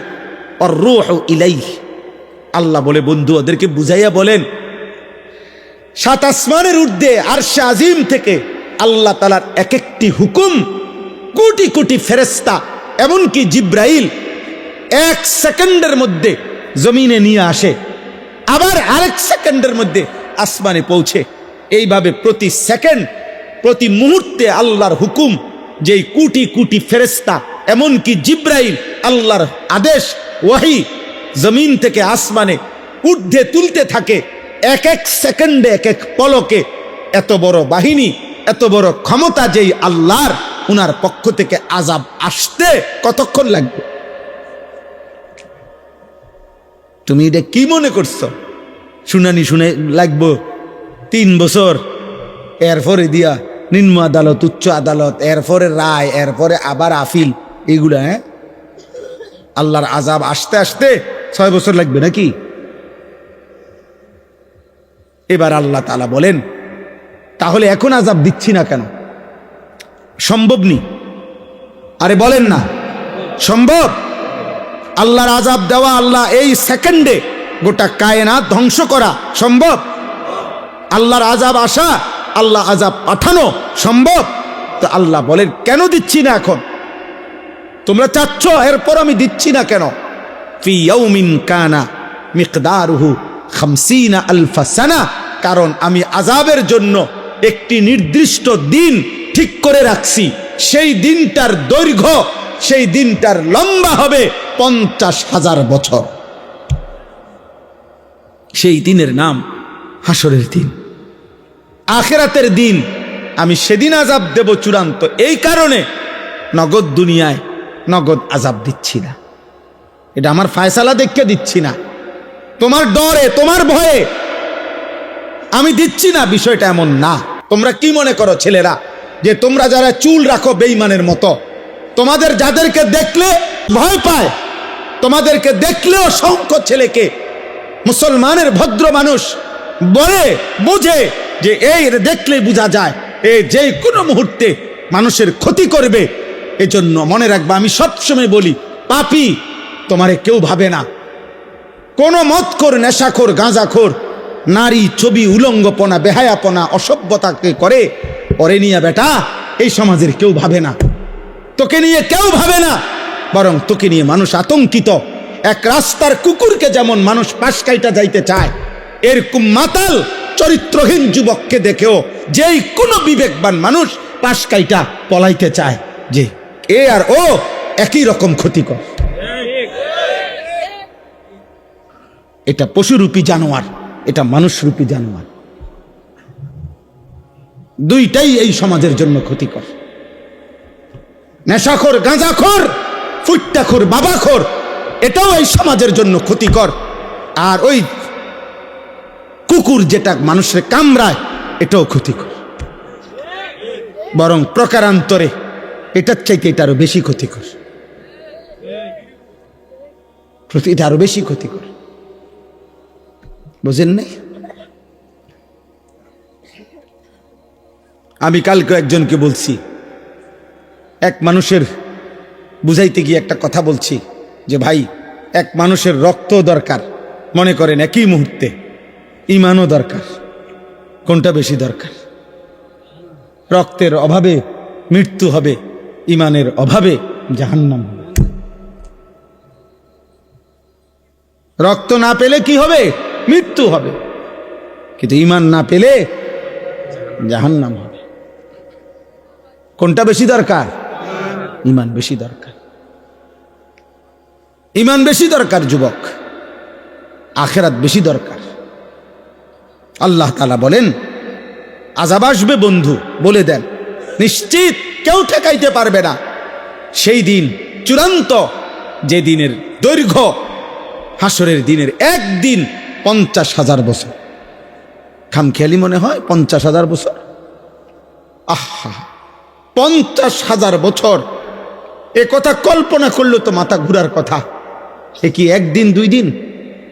Speaker 1: ওয়ার রূহু ইলাইহি, আল্লাহ বলে, বন্ধু ওদেরকে বুঝাইয়া বলেন, সাত আসমানের ঊর্ধ্বে আরশে আজিম থেকে আল্লাহ তাআলার এক একটি হুকুম কোটি কোটি ফেরেশতা, এমনকি জিব্রাইল এক সেকেন্ডের মধ্যে জমিনে নিয়ে আসে, আবার আরেক সেকেন্ডের মধ্যে আসমানে পৌঁছে। এইভাবে প্রতি সেকেন্ড, প্রতি মুহূর্তে আল্লাহর হুকুম, যেই কোটি কোটি ফেরেশতা, এমনকি জিব্রাইল আল্লাহর আদেশ ওয়াহি জমিন থেকে আসমানে ঊর্ধ্বে তুলতে থাকে, এক এক সেকেন্ডে, এক এক পলকে। এত বড় বাহিনী, এত বড় ক্ষমতা যেই আল্লাহর, উনার পক্ষ থেকে আযাব আসতে কতক্ষণ লাগবে? তুমি এটা কি মনে করছো? শুনানি শুনে লাগবো 3 বছর, এরপরে দিয়া নিম্ন আদালত, উচ্চ আদালত, এরপরে রায়, এরপরে আবার আপিল, এইগুলা? হ্যাঁ, আল্লাহর আযাব আসতে আসতে 6 বছর লাগবে নাকি? এবার আল্লাহ তাআলা বলেন, তাহলে এখন আযাব দিচ্ছি না কেন? সম্ভব নি? আরে বলেন না, সম্ভব? আল্লাহর আযাব দেওয়া, আল্লাহ এই সেকেন্ডে গোটা কায়নাত ধ্বংস করা সম্ভব? আল্লাহর আযাব আসা, আল্লাহ আযাব পাঠানো সম্ভব? তো আল্লাহ বলেন, কেন দিচ্ছি না এখন? তোমরা চাচ্ছ, এরপর আমি দিচ্ছি না কেন? ফি ইয়াউমিন কানা মিকদারুহু 50 আলফ সানা, কারণ আমি আযাবের জন্য একটি নির্দিষ্ট দিন ঠিক করে রাখছি। সেই দিনটার দৈর্ঘ্য, সেই দিনটার লম্বা হবে 50,000 বছর। সেই দিনের নাম হাসরের দিন, আখিরাতের দিন। আমি সেদিন আযাব দেব চূড়ান্ত। এই কারণে নগদ দুনিয়ায় নগদ আযাব দিচ্ছি না। এটা আমার ফায়সালা দেখে দিচ্ছি না, তোমার ডরে, তোমার ভয়ে আমি দিচ্ছি না, বিষয়টা এমন না। তোমরা কি মনে করো ছেলেরা, যে তোমরা যারা চুল রাখো বেঈমানের মতো, তোমাদের যাদেরকে দেখলে ভয় পায়, তোমাদেরকে দেখলেও অসংখ্য ছেলেকে মুসলমানের ভদ্র মানুষ বলে, বুঝে যে এই দেখলেই বোঝা যায় এই যে কোনো মুহূর্তে মানুষের ক্ষতি করবে। এজন্য মনে রাখবা, আমি সবসময় বলি, পাপী তোমারে কেউ ভাবে না। কোন মদখোর, নেশাখোর, গাঁজাখোর, নারী, ছবি, উলঙ্গপনা, বেহায়াপনা, অসভ্যতাকে করে, ওরে নিয়ে বেটা এই সমাজের কেউ ভাবে না, তোকে নিয়ে কেউ ভাবে না, বরং তোকে নিয়ে মানুষ আতঙ্কিত। এক রাস্তার কুকুরকে যেমন মানুষ পাশ কাইটা যাইতে চায়, এরকম মাতাল চরিত্রহীন যুবককে দেখেও যেই কোনো বিবেকবান মানুষ পাশ কাইটা পলাইতে চায়, যে এ আর ও একই রকম ক্ষতিকর। এটা পশুরূপী জানোয়ার, এটা মানুষরূপী জানোয়ার, দুইটাই এই সমাজের জন্য ক্ষতিকর। নেশাখোর, গাঁজাখোর, ফুট্টাখোর, বাবাখোর, এটাও এই সমাজের জন্য ক্ষতিকর। আর ওই কুকুর যেটা মানুষের কামড়ায়, এটাও ক্ষতিকর। বরং প্রকারান্তরে এটার চাইতে এটা আরো বেশি ক্ষতিকর। প্রতিটা আরো বেশি ক্ষতি করে। বুঝেন নাই? আমি কালকে একজনকে বলছি, এক মানুষের বুঝাইতে গিয়ে একটা কথা বলছি যে ভাই, এক মানুষের রক্ত দরকার, মনে করেন একই মুহূর্তে ঈমানও দরকার। কোনটা বেশি দরকার? রক্তের অভাবে মৃত্যু হবে, ঈমানের অভাবে জাহান্নাম হবে। রক্ত না পেলে কি হবে? মৃত্যু হবে, কিন্তু ঈমান না পেলে জাহান্নাম হবে। কোনটা বেশি দরকার? ঈমান বেশি দরকার। ঈমান বেশি দরকার যুবক, আখিরাত বেশি দরকার। আল্লাহ তাআলা বলেন আযাব আসবে বন্ধু, বলে দেন নিশ্চিত কেউ ঠেকাইতে পারবে না। সেই দিন চূড়ান্ত, যে দিনের দৈর্ঘ্য হাসরের দিনের একদিন 50,000 বছর। খামখেয়ালি মনে হয় 50,000 বছর। আহা, 50,000 বছর! এ কথা কল্পনা করলো তো মাথা ঘুরার কথা। এ কি একদিন দুই দিন?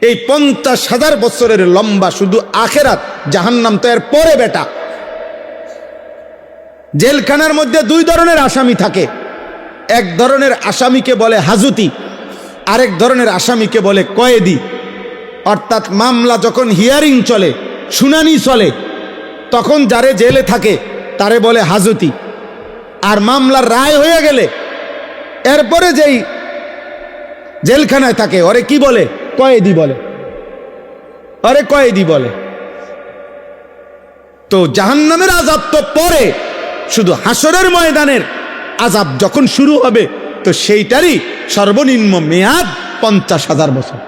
Speaker 1: এই 50,000 বছরের লম্বা শুধু আখেরাত, জাহান্নাম তো এর পরে বেটা। জেলখানার মধ্যে দুই ধরনের আসামি থাকে। এক ধরনের আসামিকে বলে হাজতি, আরেক ধরনের আসামিকে বলে কয়েদি। অর্থাৎ মামলা যখন হিয়ারিং চলে, শুনানি চলে, তখন যারে জেলে থাকে তারে বলে হাজতি। আর মামলার রায় হয়ে গেলে এরপরে যেই জেলখানায় থাকে ওরে কি বলে? কয়েদি বলে। আরে কয়েদি বলে। তো জাহান্নামের আযাব তো পরে, শুধু হাসরের ময়দানের আযাব যখন শুরু হবে তো সেইটারই সর্বনিম্ন মেয়াদ 50,000 বছর।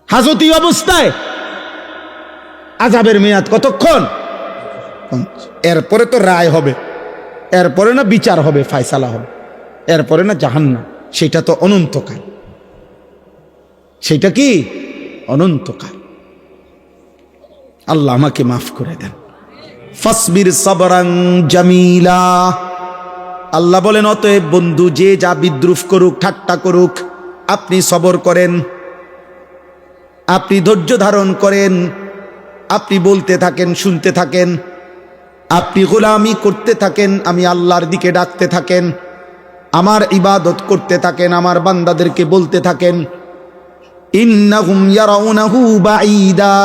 Speaker 1: হাজতি অবস্থায় আযাবের মেয়াদ কতক্ষণ? এরপরে তো রায় হবে, এরপরে না বিচার হবে, ফায়সালা হবে, এরপরে না জাহান্নাম। সেটা তো অনন্তকাল। সেটা কি? অনন্তকাল। আল্লাহ আমাকে মাফ করে দেন। ফাসবির সাবরান জামিলা। আল্লাহ বলেন অতএব বন্ধু, যে যা বিদ্রুপ করুক, ঠাট্টা করুক, আপনি সবর করেন, আপনি ধৈর্য ধারণ করেন, আপনি বলতে থাকেন, শুনতে থাকেন, আপনি গোলামি করতে থাকেন, আমি আল্লাহর দিকে ডাকতে থাকেন, আমার ইবাদত করতে থাকেন, আমার বান্দাদেরকে বলতে থাকেন ইন্নাহুম ইয়ারাউনাহু বাঈদা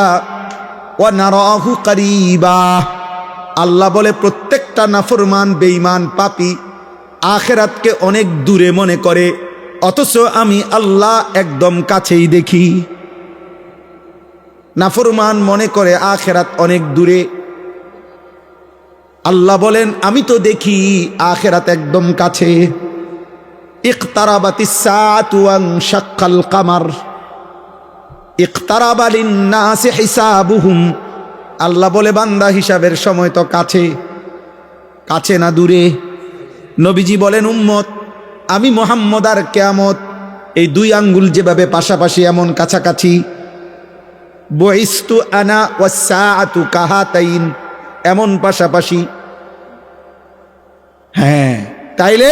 Speaker 1: ওয়া নারাহু করিবা। আল্লাহ বলে প্রত্যেকটা নাফরমান, বেঈমান, পাপী আখিরাতকে অনেক দূরে মনে করে, অথচ আমি আল্লাহ একদম কাছেই দেখি। নাফরমান মনে করে আখিরাত অনেক দূরে, আল্লাহ বলেন আমি তো দেখি আখিরাত একদম কাছে। ইকতারাবাতিস সাআতু ওয়ানশাক্কাল কামার ইকতারাবা লিন-নাসি হিসাবুহুম। আল্লাহ বলে বান্দা হিসাবের সময় তো কাছে, কাছে না দূরে। নবীজি বলেন উম্মত, আমি মুহাম্মদ আর কিয়ামত এই দুই আঙ্গুল যেভাবে পাশাপাশি এমন কাছাকাছি। বুইস্তু আনা ওয়াস সাআতু কাহাতাইন, এমন পাশাপাশি। হ্যাঁ, তাইলে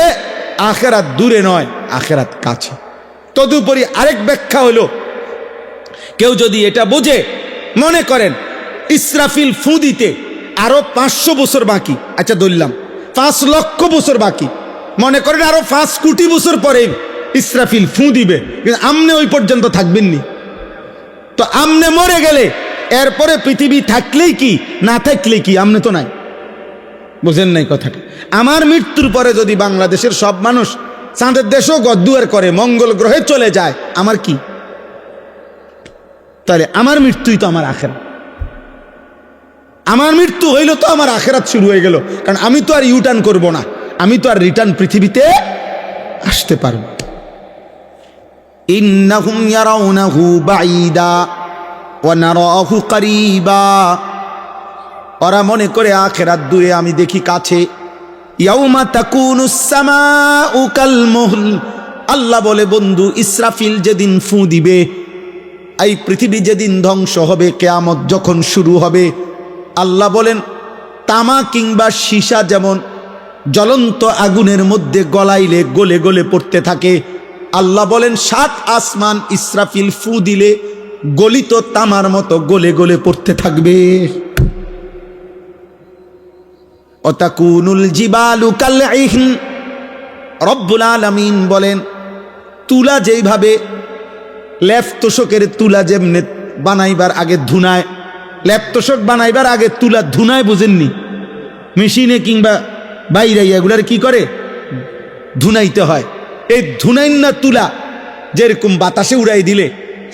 Speaker 1: আখিরাত দূরে নয়, আখিরাত কাছে। তদুপরি আরেক ব্যাখ্যা হলো, কেউ যদি এটা বোঝে, মনে করেন ইসরাফিল ফু দিতে আরো 500 বছর বাকি, আচ্ছা ধরলাম 5 লক্ষ বছর বাকি, মনে করেন আরো 5 কোটি বছর পরে ইসরাফিল ফু দিবে, কিন্তু আমনে ওই পর্যন্ত থাকবেননি। তো আমনে মরে গেলে এরপরে পৃথিবী থাকলেই কি, না থাকলেই কি? আমনে তো নাই। বুঝেন নাই কথাটা? আমার মৃত্যুর পরে যদি বাংলাদেশের সব মানুষ চাঁদের দেশেও গদ্দুয়ার করে, মঙ্গল গ্রহে চলে যায়, আমার কি? তাহলে আমার মৃত্যুই তো আমার আখিরাত। আমার মৃত্যু হইল তো আমার আখিরাত শুরু হয়ে গেল, কারণ আমি তো আর ইউটার্ন করব না, আমি তো আর রিটার্ন পৃথিবীতে আসতে পারব। ইন্নাহুম ইয়ারাউনাহু বাঈদা ওয়া নারাহু করিবা। ওরা মনে করে আখিরাত দূরে, আমি দেখি কাছে। ইয়াউমা তাকুনুস সামাউ কাল মুহল। আল্লাহ বলে বন্ধু, ইসরাফিল যেদিন ফু দিবে, এই পৃথিবী যেদিন ধ্বংস হবে, কিয়ামত যখন শুরু হবে, আল্লাহ বলেন তামা কিংবা সীসা যেমন জ্বলন্ত আগুনের মধ্যে গলাইলে গলে গলে পড়তে থাকে। আল্লাহ বলেন 7 আসমান ইসরাফিল ফু দিলে গলিত তামার মতো গলে গলে পড়তে থাকবে। অতাকুনুল জিবালু কালইহন, রব্বুল আলামিন বলেন তুলা যেইভাবে লেপ তোষকের তুলা যেমনে বানাইবার আগে ধুনায়, লেপ তোষক বানাইবার আগে তুলা ধুনায়, বুঝেননি? মেশিনে কিংবা বাইরে এগুলার কি করে ধুনাইতে হয়। এই ধুনাইন না তুলা যেরকম বাতাসে উড়াই দিলে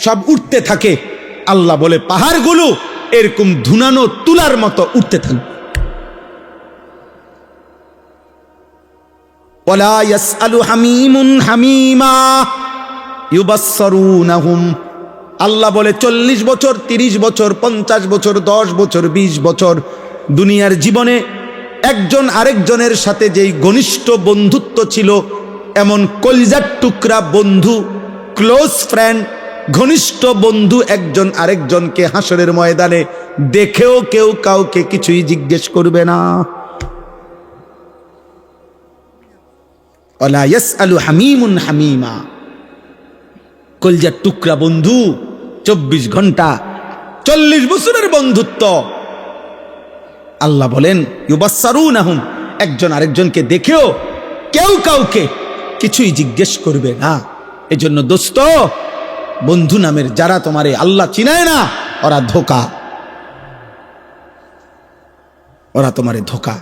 Speaker 1: সব উঠতে থাকে, আল্লাহ বলে পাহাড়গুলো এরকম ধুনানো তুলার মতো উঠতে থাকে। ওয়ালা ইয়াসআলু হামিমুন হামিমা ইউবাসসারুনাহুম, আল্লাহ বলে 40 বছর 30 বছর 50 বছর 10 বছর 20 বছর দুনিয়ার জীবনে একজন আরেকজনের সাথে যেই ঘনিষ্ঠ বন্ধুত্ব ছিল, এমন কলিজার টুকরা বন্ধু, ক্লোজ ফ্রেন্ড, ঘনিষ্ঠ বন্ধু একজন আরেকজনকে হাসরের ময়দানে দেখেও কেউ কাউকে কিছুই জিজ্ঞেস করবে না। ওয়ালা ইয়াসআলু হামিমুন হামিমা, কলিজার টুকরা বন্ধু, 24 ঘন্টা 40 বছরের বন্ধুত্ব। আল্লাহ বলেন ইউবাসসারুনাহুম, একজন আরেকজনকে দেখেও কেউ কাউকে কিছুই জিজ্ঞেস করবে না। এজন্য দোস্ত, বন্ধু নামের যারা তোমারে আল্লাহ চিনায় না, ওরা ধোঁকা, ওরা তোমারে ধোঁকা।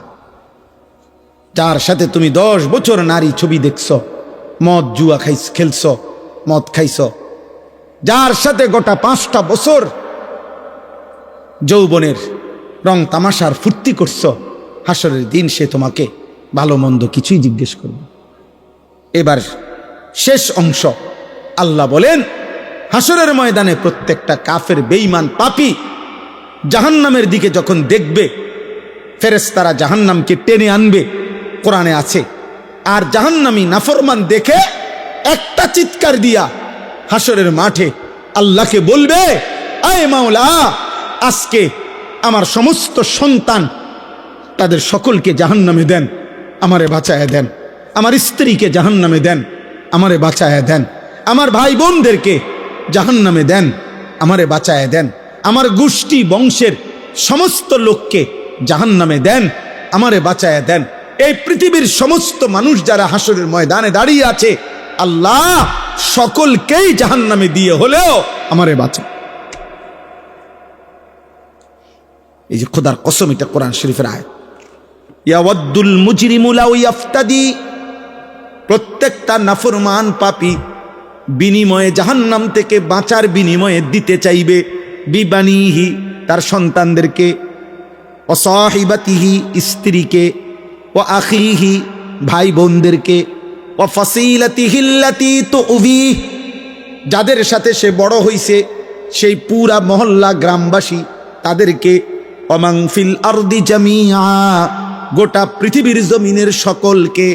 Speaker 1: যার সাথে তুমি 10 বছর নারী ছবি দেখছো, মদ জুয়া খেলছো, মদ খাইছো, যার সাথে গোটা 5টা বছর যৌবনের রং তামাশার ফুর্তি করছো, হাসরের দিন সে তোমাকে ভালো মন্দ কিছুই জিজ্ঞেস করবে। এবার শেষ অংশ, আল্লাহ বলেন হাসরের ময়দানে প্রত্যেকটা কাফের বেঈমান পাপী জাহান্নামের দিকে যখন দেখবে, ফেরেশতারা জাহান্নামকে টেনে আনবে, কোরআনে আছে। আর জাহান্নামী নাফরমান দেখে একটা চিৎকার দিয়া হাসরের মাঠে আল্লাহকে বলবে, আয় মাওলা, আজকে আমার সমস্ত সন্তান তাদের সকলকে জাহান্নামে দেন, আমারে বাঁচায়া দেন। আমার স্ত্রীকে জাহান্নামে দেন, আমারে বাঁচায়া দেন। আমার ভাই বোনদেরকে জাহান্নামে দেন, আমারে বাঁচায়া দেন। আমার গোষ্ঠী বংশের সমস্ত লোককে জাহান্নামে দেন, আমারে বাঁচায়া দেন। এই পৃথিবীর সমস্ত মানুষ যারা হাসরের ময়দানে দাঁড়িয়ে আছে, আল্লাহ সকলকেই জাহান্নামে দিয়ে হলেও আমারে বাঁচা। এই যে খোদার কসম, এটা কোরআন শরীফের আয়াত। ইয়াওয়াদ্দুল মুজরিমু লাউ ইয়াফতাদি, প্রত্যেকটা নাফরমান পাপী বিনিময়ে জাহান্নাম থেকে বাঁচার বিনিময়ে দিতে চাইবে বিবানিহি, তার সন্তানদেরকে, ও সাহিবাতিহি, স্ত্রীকে, ও আখিহি, ভাই বোনদেরকে, ও ফাসিলাতিহি আল্লাতী তুউবি, যাদের সাথে সে বড় হইছে, সেই পুরা মহল্লা গ্রামবাসী তাদেরকে, ওমান ফিল আরদি জামিআ, গোটা পৃথিবীর জমিনের সকলকে,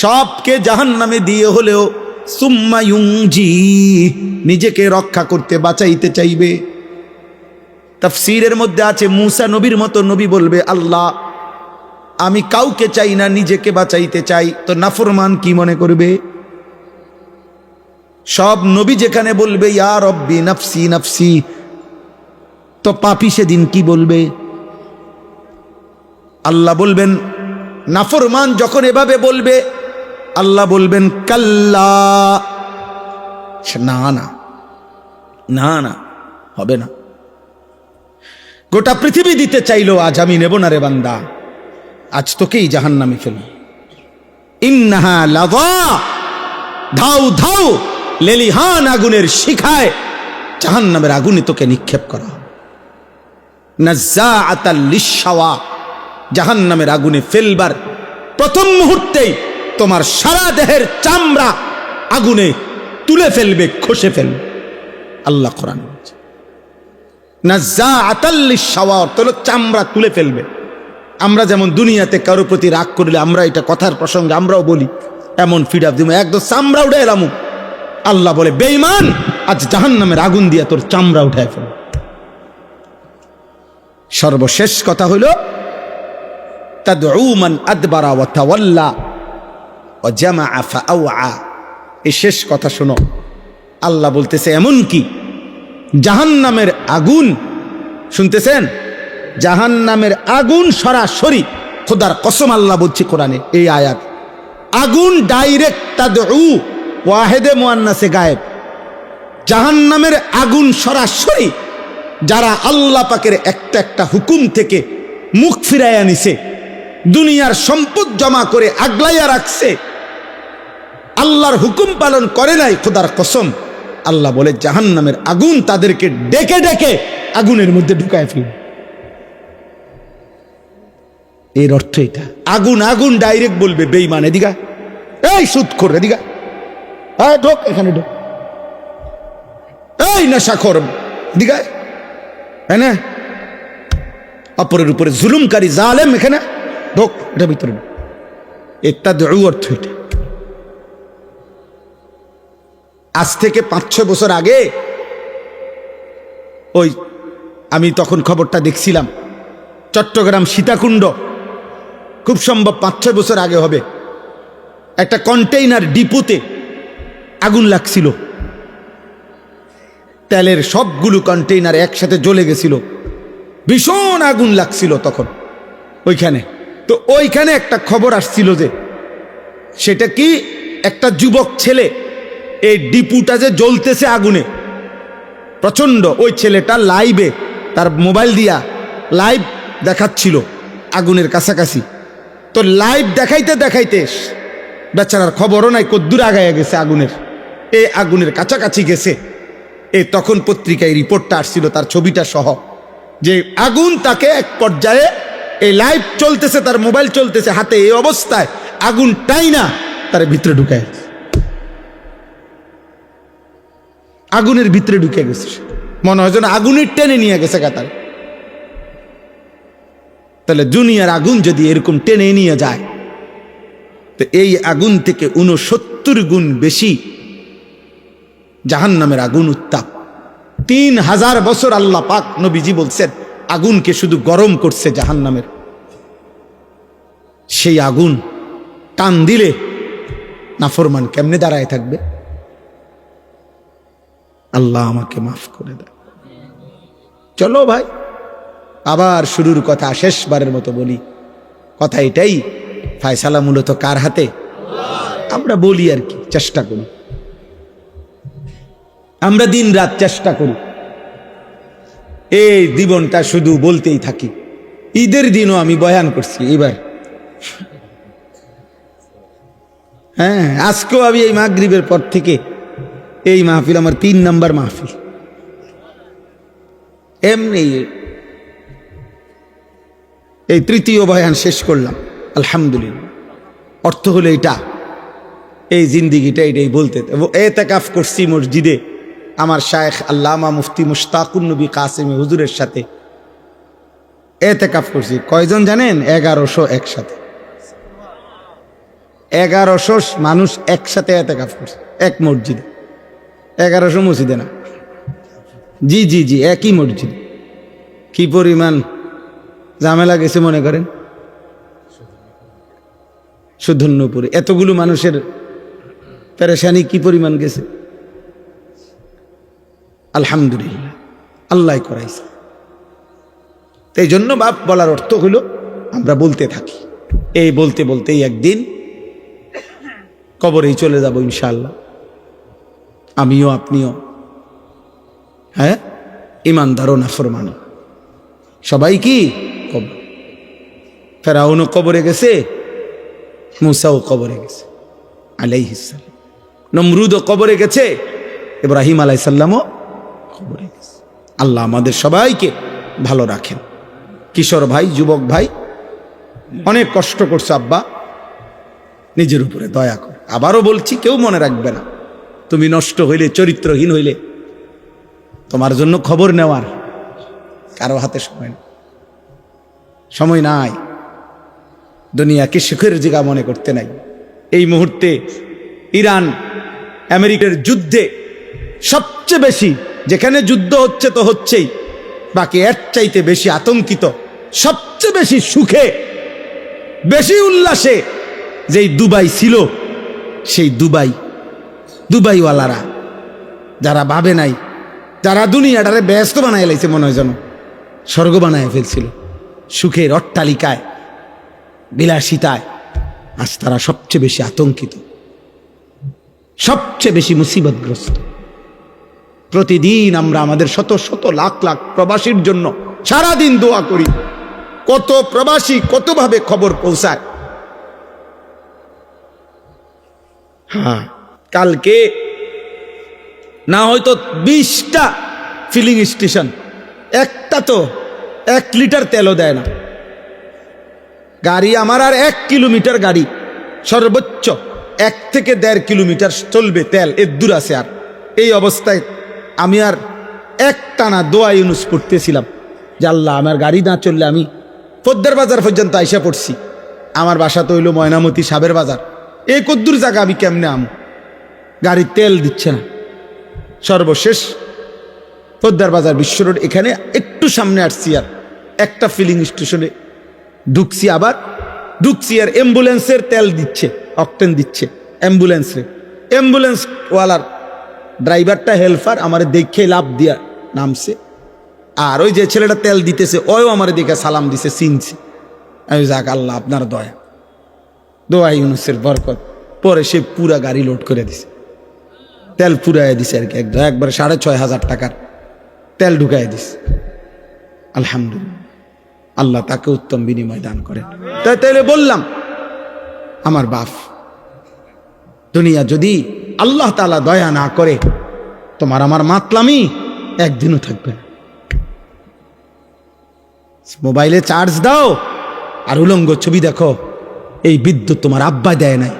Speaker 1: সবকে জাহান্নামে দিয়ে হলেও সুম্মা ইউনজি, নিজেকে রক্ষা করতে বাঁচাইতে চাইবে। তাফসীরের মধ্যে আছে মূসা নবীর মতো নবী বলবে, আল্লাহ আমি কাউকে চাই না, নিজেকে বাঁচাইতে চাই। তো নাফরমান কি মনে করবে? সব নবী যেখানে বলবে ইয়া রব্বি নাফসি নাফসি, তো পাপী সেদিন কি বলবে? আল্লাহ বলবেন, নাফরমান যখন এভাবে বলবে, আল্লাহ বলবেন কাল্লা, না না না না, হবে না। গোটা পৃথিবী দিতে চাইলো, আজ আমি নেব না রে বান্দা, আজ তোকেই জাহান্নামে ফেলব। ইন্নাহা লাযা, ধাউ ধাউ লেলিহান আগুনের শিখায় জাহান্নামের আগুনে তোকে নিক্ষেপ করা হবে। নাজ্জাআতাল লিশশাওয়া, জাহান্নামের আগুনে ফেলবার প্রথম মুহূর্তেই তোমার সারা দেহের চামড়া আগুনে তুলে ফেলবে, খসে ফেলবে। আল্লাহ কোরআন বলছে নাজ্জাআতাল লিশশাওয়া, তোর চামড়া তুলে ফেলবে। আমরা যেমন দুনিয়াতে কারো প্রতি রাগ করলে আমরা এটা কথার প্রসঙ্গে আমরাও বলি, এমন ফিড আপ দিব, একদম চামড়া উঠে এলাম। আল্লাহ বলে বেঈমান, আজ জাহান্নামের আগুন দিয়ে তোর চামড়া উঠায় ফেল। সর্বশেষ কথা হইল তাদউ মান আদবারা ওয়া তাওয়াল্লা ওয়া জামাআ ফাআওয়া। এই শেষ কথা শোনো, আল্লাহ বলতেছে এমন কি জাহান্নামের আগুন, শুনতেছেন, জাহান্নামের আগুন সরাসরি, খোদার কসম আল্লাহ বলছে কোরআনে এই আয়াত, আগুন ডাইরেক্ট তাদউ, ওয়াহেদে মুআন্নাসে গায়েব, জাহান্নামের আগুন সরাসরি যারা আল্লাহ পাকের একটা একটা হুকুম থেকে মুখ ফিরাইয়া নিছে, দুনিয়ার সম্পদ জমা করে আগলাইয়া রাখছে, আল্লাহর হুকুম পালন করে নাই, খোদার কসম আল্লাহ বলে জাহান্নামের আগুন তাদেরকে ডেকে ডেকে আগুনের মধ্যে ঢুকায় ফেলবে। এর অর্থ এটা, আগুন আগুন ডাইরেক্ট বলবে বেঈমান এদিকা, এই সুদখোর এদিকা, এই ঢোক এখানে ঢোক, এই নেশাখোর এদিকা, তাই না, অপরের উপরে জুলুমকারী জালেম এখানে ঢোক, এটা ভিতরে ঢোক। একটা অর্থ এটা। আজ থেকে 5-6 বছর আগে ওই আমি তখন খবরটা দেখছিলাম, চট্টগ্রাম সীতাকুণ্ড, খুব সম্ভব 5-6 বছর আগে হবে, একটা কন্টেইনার ডিপোতে আগুন লাগছিল, তেলের সবগুলো কন্টেইনার একসাথে জ্বলে গেছিল, ভীষণ আগুন লাগছিল তখন ওইখানে। তো ওইখানে একটা খবর আসছিল যে সেটা কি, একটা যুবক ছেলে এই ডিপুটা যে জ্বলতেছে আগুনে প্রচন্ড, ওই ছেলেটা লাইভে তার মোবাইল দিয়া লাইভ দেখাচ্ছিল আগুনের কাছাকাছি। তো লাইভ দেখাইতে দেখাইতে বেচারার খবরও নাই কদ্দূর আগায়া গেছে আগুনের, এই আগুনের কাছাকাছি গেছে। এই তখন পত্রিকায় রিপোর্টটা আসছিল তার ছবিটা সহ, যে আগুন তাকে এক পর্যায়ে, এই লাইভ চলতেছে, তার মোবাইল চলতেছে হাতে, এই অবস্থায় আগুন টাইনা তার ভিতরে ঢুকায়, আগুনের ভিতরে ঢুকে গেছে, মনে হয় যেন আগুনের টেনে নিয়ে গেছে কাতার। তাহলে দুনিয়ার আগুন যদি এরকম টেনে নিয়ে যায়, তো এই আগুন থেকে 69 গুণ বেশি জাহান্নামের আগুন উত্তাপ। 3000 বছর আল্লাহ পাক নবীজি বলছেন আগুনকে শুধু গরম করছে জাহান্নামের। সেই আগুন টান দিলে নাফরমান কেমনে দাঁড়ায় থাকবে? আল্লাহ আমাকে মাফ করে দেয়। চলো ভাই, আবার শুরুর কথা, শেষবারের মতো বলি, কথা এটাই, ফায়সালা মূলত কার হাতে? আমরা বলি আর কি, চেষ্টা করি, আমরা দিন রাত চেষ্টা করি, এই জীবনটা শুধু বলতেই থাকি। ঈদের দিনও আমি বয়ান করছি এবার, হ্যাঁ আজকেও আমি এই মাগরিবের পর থেকে এই মাহফিল আমার 3 নাম্বার মাহফিল, এমনি এই 3য় বয়ান শেষ করলাম আলহামদুলিল্লাহ। অর্থ হলো এটা, এই জিন্দিগিটা এটাই বলতে। এতেকাফ করছি মসজিদে আমার শায়েখ আল্লামা মুফতি মুশতাকুন নবী কাসেমি হুজুরের সাথে এতেকাফ করছি। কয়জন জানেন? 1100 একসাথে, 1100 মানুষ একসাথে এতেকাফ করছে এক মসজিদে। 1100 মসজিদে না, জি জি জি একই মসজিদে। কি পরিমাণ ঝামেলা গেছে মনে করেন সুধন্যপুরে, এতগুলো মানুষের পেরেশানি কি পরিমাণ গেছে। আলহামদুলিল্লাহ, আল্লাহ করাইছে। এই জন্য বাপ বলার অর্থ হলো আমরা বলতে থাকি, এই বলতে বলতেই একদিন কবরেই চলে যাব ইনশাআল্লাহ, আমিও আপনিও, হ্যাঁ ইমানদারও নাফরমানও সবাই কি কবর। ফেরাউনও কবরে গেছে, মুসাও কবরে গেছে আলাইহিস সালাম, নমরুদও কবরে গেছে, ইব্রাহিম আলাইহিস সালামও কবরে গেছে। আল্লাহ আমাদের সবাইকে ভালো রাখেন। কিশোর ভাই, যুবক ভাই, অনেক কষ্ট করছে আব্বা, নিজের উপরে দয়া কর। আবারও বলছি, কেউ মনে রাখবে না, তুমি নষ্ট হইলে, চরিত্রহীন হইলে, তোমার জন্য খবর নেওয়ার কারো হাতে সময় নেই, সময় নাই। দুনিয়াকে সুখের জায়গা মনে করতে নাই। এই মুহূর্তে ইরান আমেরিকার যুদ্ধে সবচেয়ে বেশি, যেখানে যুদ্ধ হচ্ছে তো হচ্ছেই, বাকি এর চাইতে বেশি আতঙ্কিত, সবচেয়ে বেশি সুখে বেশি উল্লাসে যেই দুবাই ছিল, সেই দুবাইওয়ালারা যারা ভাবে নাই, যারা দুনিয়াটারে ব্যস্ত বানায় লাইছে, মনে হয় যেন স্বর্গ বানায় ফেলছিল, সুখের অট্টালিকায় বিলাসিতায়, আজ তারা সবচেয়ে বেশি আতঙ্কিত, সবচেয়ে বেশি মুসিবতগ্রস্ত। প্রতিদিন আমরা আমাদের শত শত লাখ লাখ প্রবাসীর জন্য সারাদিন দোয়া করি। কত প্রবাসী কতভাবে খবর পৌঁছায়। হ্যাঁ, কালকে না হয়তো 20টা ফিলিং স্টেশন, একটা তো 1 লিটার তেলও দেয় না। গাড়ি আমার আর 1 কিলোমিটার গাড়ি, সর্বোচ্চ 1 থেকে 1.5 কিলোমিটার চলবে, তেল এর দূর আছে। আর এই অবস্থায় আমি আর একটানা দোয়া ইউনুস পড়তেছিলাম যে আল্লাহ, আমার গাড়ি না চললে আমি পদ্মার বাজার পর্যন্ত আইসা পড়ছি। আমার বাসা তো হইল ময়নামতি, সাবের বাজার, এই কদ্দুর জায়গা আমি কেমনে আম, গাড়ির তেল দিচ্ছে না। সর্বশেষ পদ্মার বাজার বিশ্ব রোড, এখানে একটু সামনে আসছি, আর একটা ফিলিং স্টেশনে ঢুকছি, আবার ঢুকছি, আর অ্যাম্বুলেন্সের তেল দিচ্ছে, অকটেন দিচ্ছে অ্যাম্বুলেন্সওয়ালার ড্রাইভারটা হেল্পার আমার দেখে লাভ দিয়া নামছে, আর ওই যে ছেলেটা তেল দিতেছে ওও আমার দেখে সালাম দিছে, চিনছে। আমি যাক আল্লাহ আপনার দোয়া ইউনুসের বরকত। পরে সে পুরা গাড়ি লোড করে দিছে, তেল পুরাই দিছে আর কি, একবার 6,500 টাকার তেল ঢুকাই দিছে। আলহামদুলিল্লাহ, আল্লাহ তাকে উত্তম বিনিময় দান করেন। তাইলে বললাম, আমার বাপ, দুনিয়া যদি আল্লাহ তাআলা দয়া না করে, তোমার আমার মাতলামি একদিনও থাকবে না। মোবাইলে চার্জ দাও আর উলঙ্গ ছবি দেখো, এই বিদ্যুৎ তোমার আব্বা দেয় নাই,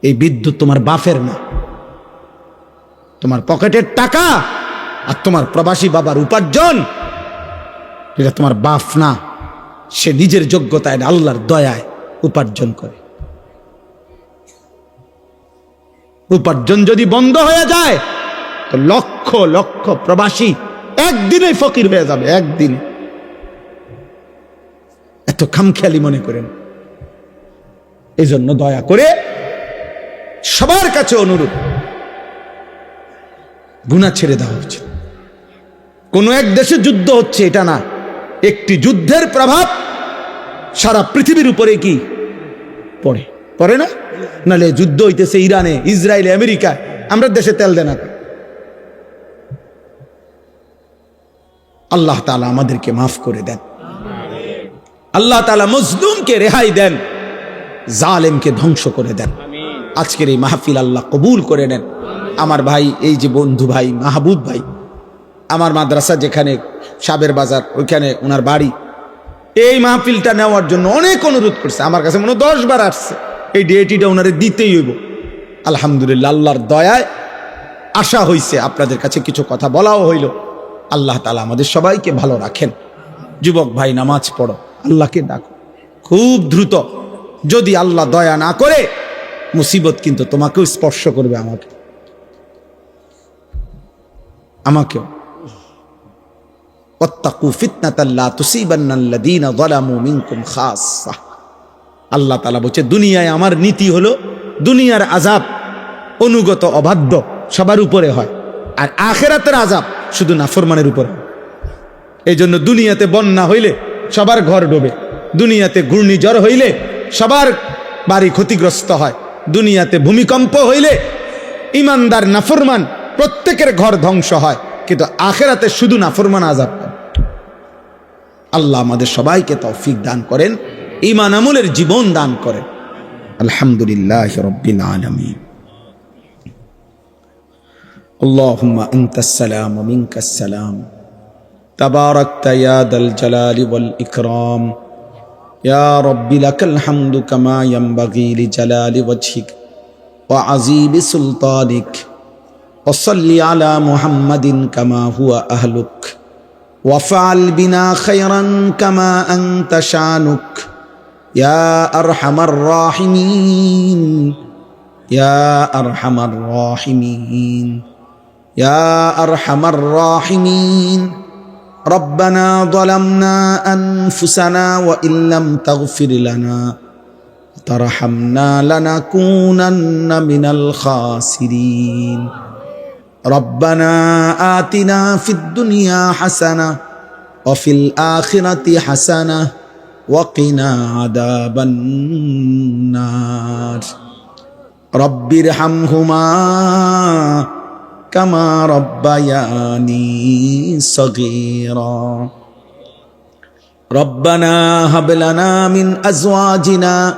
Speaker 1: এই বিদ্যুৎ তোমার বাপের না। তোমার পকেটের টাকা আর তোমার প্রবাসী বাবার উপার্জন, এটা তোমার বাপ না, সে নিজের যোগ্যতায় আল্লাহর দয়ায় উপার্জন করে। উপার্জন যদি বন্ধ হয়ে যায় তো লক্ষ লক্ষ প্রবাসী একদিনে ফকির হয়ে যাবে, একদিন। এত খামখেয়ালি মনে করেন। এই জন্য দয়া করে সবার কাছে অনুরোধ, গুনাহ ছেড়ে দেওয়া উচিত। কোন এক দেশে যুদ্ধ হচ্ছে এটা না, একটি যুদ্ধের প্রভাব সারা পৃথিবীর উপরে কি পড়ে না? নালে যুদ্ধ হইতেছে ইরানে, ইসরায়েলে, আমেরিকা, আমরা দেশে তেল দেন না। আল্লাহ তাআলা আমাদেরকে মাফ করে দেন, আল্লাহ তাআলা মজলুমকে রেহাই দেন, জালেমকে ধ্বংস করে দেন। আজকের এই মাহফিল আল্লাহ কবুল করে নেন। আমার ভাই, এই যে বন্ধু ভাই মাহবুব ভাই, আমার মাদ্রাসা যেখানে সাবের বাজার, ওইখানে ওনার বাড়ি, এই মাহফিলটা নেওয়ার জন্য অনেক অনুরোধ করছে, আমার কাছে মনে 10 বার আসছে। এই ডিএটিটা ওনারে দিতেই হইব। আলহামদুলিল্লাহ, আল্লাহর দয়ায় আশা হইছে, আপনাদের কাছে কিছু কথা বলাও হইল। আল্লাহ তাআলা আমাদের সবাইকে ভালো রাখেন। যুবক ভাই, নামাজ পড়ো, আল্লাহকে ডাকো খুব দ্রুত। যদি আল্লাহ দয়া না করে, মুসিবত কিন্তু তোমাকেও স্পর্শ করবে, আমাকেও। ওয়াত্তাকু ফিতনাতাল লা তুসিবান্নাল্লাযীনা যালামু মিনকুম খাসসা। আল্লাহ তাআলা বলছে, দুনিয়ায় আমার নীতি হলো দুনিয়ার আযাব অনুগত অবাধ্য সবার উপরে হয়, আর আখিরাতের আযাব শুধু নাফরমানের উপর হয়। এই জন্য দুনিয়াতে বন্যা হইলে সবার ঘর ডোবে, দুনিয়াতে ঘূর্ণিঝড় হইলে সবার বাড়ি ক্ষতিগ্রস্ত হয়, দুনিয়াতে ভূমিকম্প হইলে ইমানদার নাফরমান প্রত্যেকের ঘর ধ্বংস হয়, কিন্তু আখিরাতে শুধু নাফরমান আযাব পায়। আল্লাহ আমাদের সবাইকে তৌফিক দান করেন, ঈমান আমলের জীবন দান করেন। আলহামদুলিল্লাহি রাব্বিল আলামিন। আল্লাহুম্মা আনতাস সালাম ওয়া মিনকাস সালাম, তাবারাকতা ইয়া দাল জালালি ওয়াল ইকরাম। ইয়া রাব্বি লাকাল হামদু কামা ইয়ানবাগি লিজালালি ওয়াজহিক ওয়া আযীমি সুলতানিক। ওয়া সাল্লি আলা মুহাম্মাদিন কামা হুয়া আহলুক ওয়া ফাআল বিনা খায়রান কামা আনতা শানুক। ইয়া আরহামার রাহিমিন, ইয়া আরহামার রাহিমিন, ইয়া আরহামার রাহিমিন, ربنا ظلمنا أنفسنا وإن لم تغفر لنا وترحمنا لنكونن من الخاسرين ربنا آتنا في الدنيا حسنة وفي الآخرة حسنة وقنا عذاب النار رب ارحمهما كما ربياني صغيرا ربنا هب لنا من أزواجنا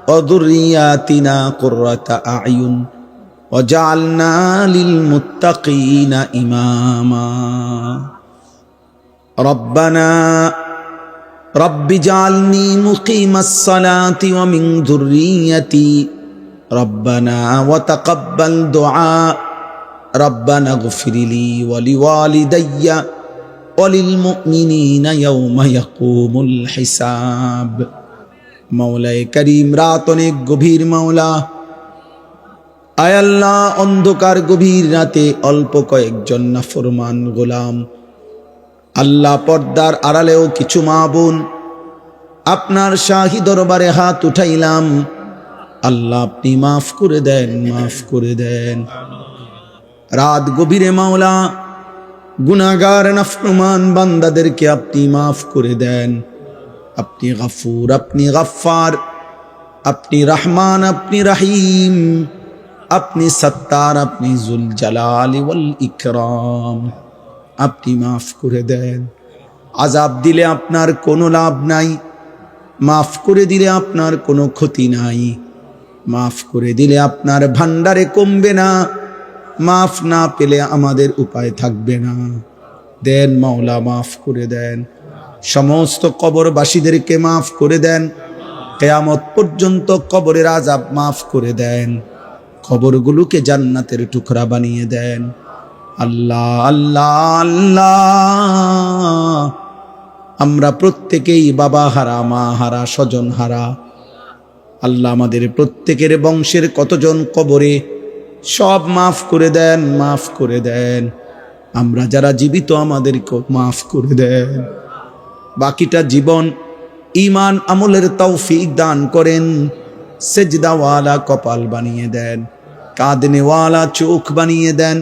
Speaker 1: وذرياتنا قرة أعين وجعلنا للمتقين إماما رب اجعلني مقيم الصلاة ومن ذريتي ربنا وتقبل دعاء ربنا اغفر لي ولوالدي وللمؤمنين يوم يقوم الحساب মওলায়ে করিম রাত অনেক গভীর মাওলা আয় আল্লাহ অন্ধকার গভীর রাতে অল্প কয়েকজন নাফরমান গোলাম আল্লাহ পর্দার আড়ালেও কিছু মা বোন আপনার শাহী দরবারে হাত উঠাইলাম আল্লাহ আপনি মাফ করে দেন মাফ করে দেন রাত গভীরে মাওলা গুনাহগার নাফরমান বান্দাদেরকে আপনি মাফ করে দেন আপনি গফুর আপনি গফফার আপনি রহমান আপনি রহিম আপনি সত্তার আপনি জুল জালালি ওয়াল ইকরাম আপনি মাফ করে দেন আযাব দিলে আপনার কোনো লাভ নাই মাফ করে দিলে আপনার কোনো ক্ষতি নাই মাফ করে দিলে আপনার ভান্ডারে কমবে না মাফ না পেলে আমাদের উপায় থাকবে না দেন মাওলা মাফ করে দেন সমস্ত কবরবাসীদেরকে মাফ করে দেন কিয়ামত পর্যন্ত কবরের আযাব মাফ করে দেন কবরগুলোকে জান্নাতের টুকরা বানিয়ে দেন আল্লাহ আল্লাহ আল্লাহ আমরা প্রত্যেকেই বাবা হারা মা হারা স্বজন হারা আল্লাহ আমাদের প্রত্যেকের বংশের কতজন কবরে সব মাফ করে দেন মাফ করে দেন আমরা যারা জীবিত আমাদেরকে মাফ করে দেন বাকিটা জীবন ঈমান আমলের তৌফিক দান করেন সেজদাওয়ালা কপাল বানিয়ে দেন কাঁদনেওয়ালা চোখ বানিয়ে দেন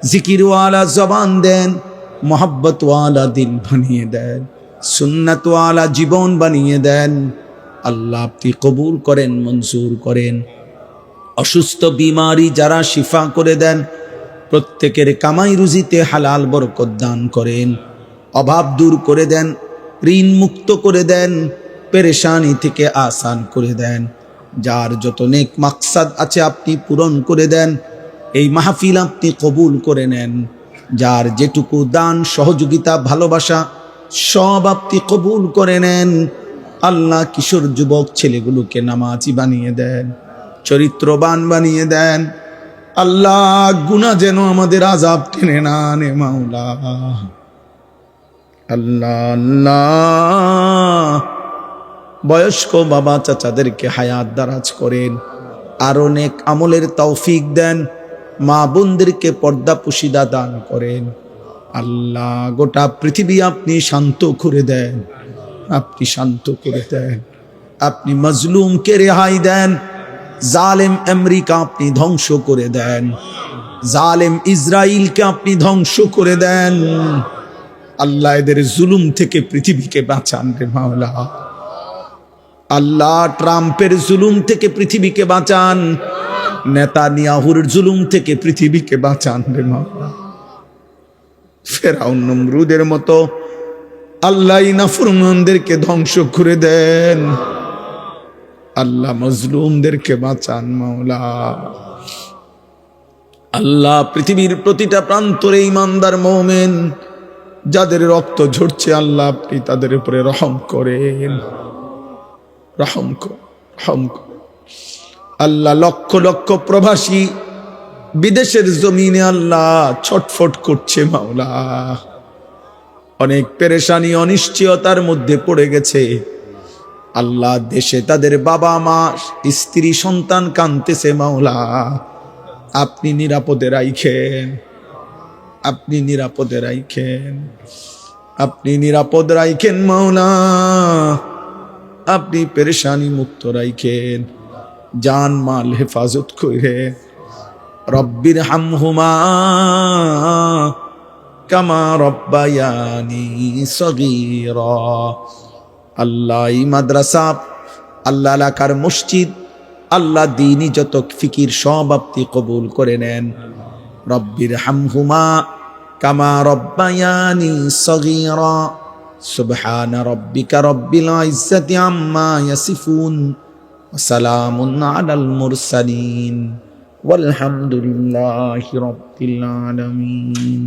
Speaker 1: জিকিরওয়ালা জবান দেন মোহাব্বতওয়ালা দিল বানিয়ে দেন সুন্নাতওয়ালা জীবন বানিয়ে দেন আল্লাহ আপনি কবুল করেন মঞ্জুর করেন অসুস্থ বিমারি যারা শিফা করে দেন প্রত্যেকের কামাই রুজিতে হালাল বরকত দান করেন অভাব দূর করে দেন ঋণ মুক্ত করে দেন পেরেশানি থেকে আসান করে দেন যার যত নেক মাকসাদ আছে আপনি পূরণ করে দেন এই মাহফিল আপনি কবুল করে নেন যার যেটুকু দান সহযোগিতা ভালোবাসা সব আপনি কবুল করে নেন আল্লাহ কিশোর যুবক ছেলেগুলোকে নামাজি বানিয়ে দেন চরিত্রবান বানিয়ে দেন আল্লাহ গুনাহ যেন আমাদের আযাব টেনে না আনে মাওলা আল্লাহ আল্লাহ বয়স্ক বাবা চাচাদেরকে হায়াত দারাজ করেন আর অনেক আমলের তৌফিক দেন মা বোনদেরকে পর্দা পুশিদা দান করেন আল্লাহ গোটা পৃথিবী আপনি শান্ত করে দেন আপনি শান্ত করে দেন আপনি মজলুমকে রেহাই দেন জালেম আমেরিকা আপনি ধ্বংস করে দেন জালেম ইসরাইলকে আপনি ধ্বংস করে দেন আল্লাহ এদের জুলুম থেকে পৃথিবীকে বাঁচান রে মাওলা আল্লাহ ট্রাম্পের জুলুম থেকে পৃথিবীকে বাঁচান নেতানিয়াহুর জুলুম থেকে পৃথিবীকে বাঁচান রে মাওলা ফেরাউন নমরুদের মতো আল্লাহ নাফরমানদেরকে ধ্বংস করে দেন আল্লাহ মজলুমদেরকে বাঁচান মাওলা আল্লাহ পৃথিবীর প্রতিটা প্রান্তরে ঈমানদার মুমিন যাদের রক্ত ঝরছে আল্লাহ আপনি তাদের উপরে রহম করেন রহম করেন আল্লাহ লক্ষ লক্ষ প্রবাসী বিদেশের জমিনে আল্লাহ ছটফট করছে মাওলা অনেক পেরেশানি অনিশ্চয়তার মধ্যে পড়ে গেছে আল্লাহ দেশে তাদের বাবা মা স্ত্রী সন্তান কাঁদতেছে মাওলা আপনি নিরাপদে রাখেন আপনি নিরাপদে রাখেন আপনি নিরাপদ রাইখেন মাওলা, আপনি পেরেশানি মুক্ত রাইখেন, জান মাল হেফাজত করে। রব্বির হামহুমা কামা রব্বায়ানি সগীরা। আল্লাহ এই মাদ্রাসা, আল্লাহ এলাকার মসজিদ, আল্লাহ দ্বীনি যত ফিকির সব আপনি কবুল করে নেন। রব্বির হামহুমা কামা রব্বায়ানি সগীরা। সুবহান রব্বিকা রব্বিল ইজ্জাতি আম্মা ইয়াসিফুন ওয়া সালামুন আলাল মুরসালিন ওয়ালহামদুলিল্লাহি রাব্বিল আলামিন।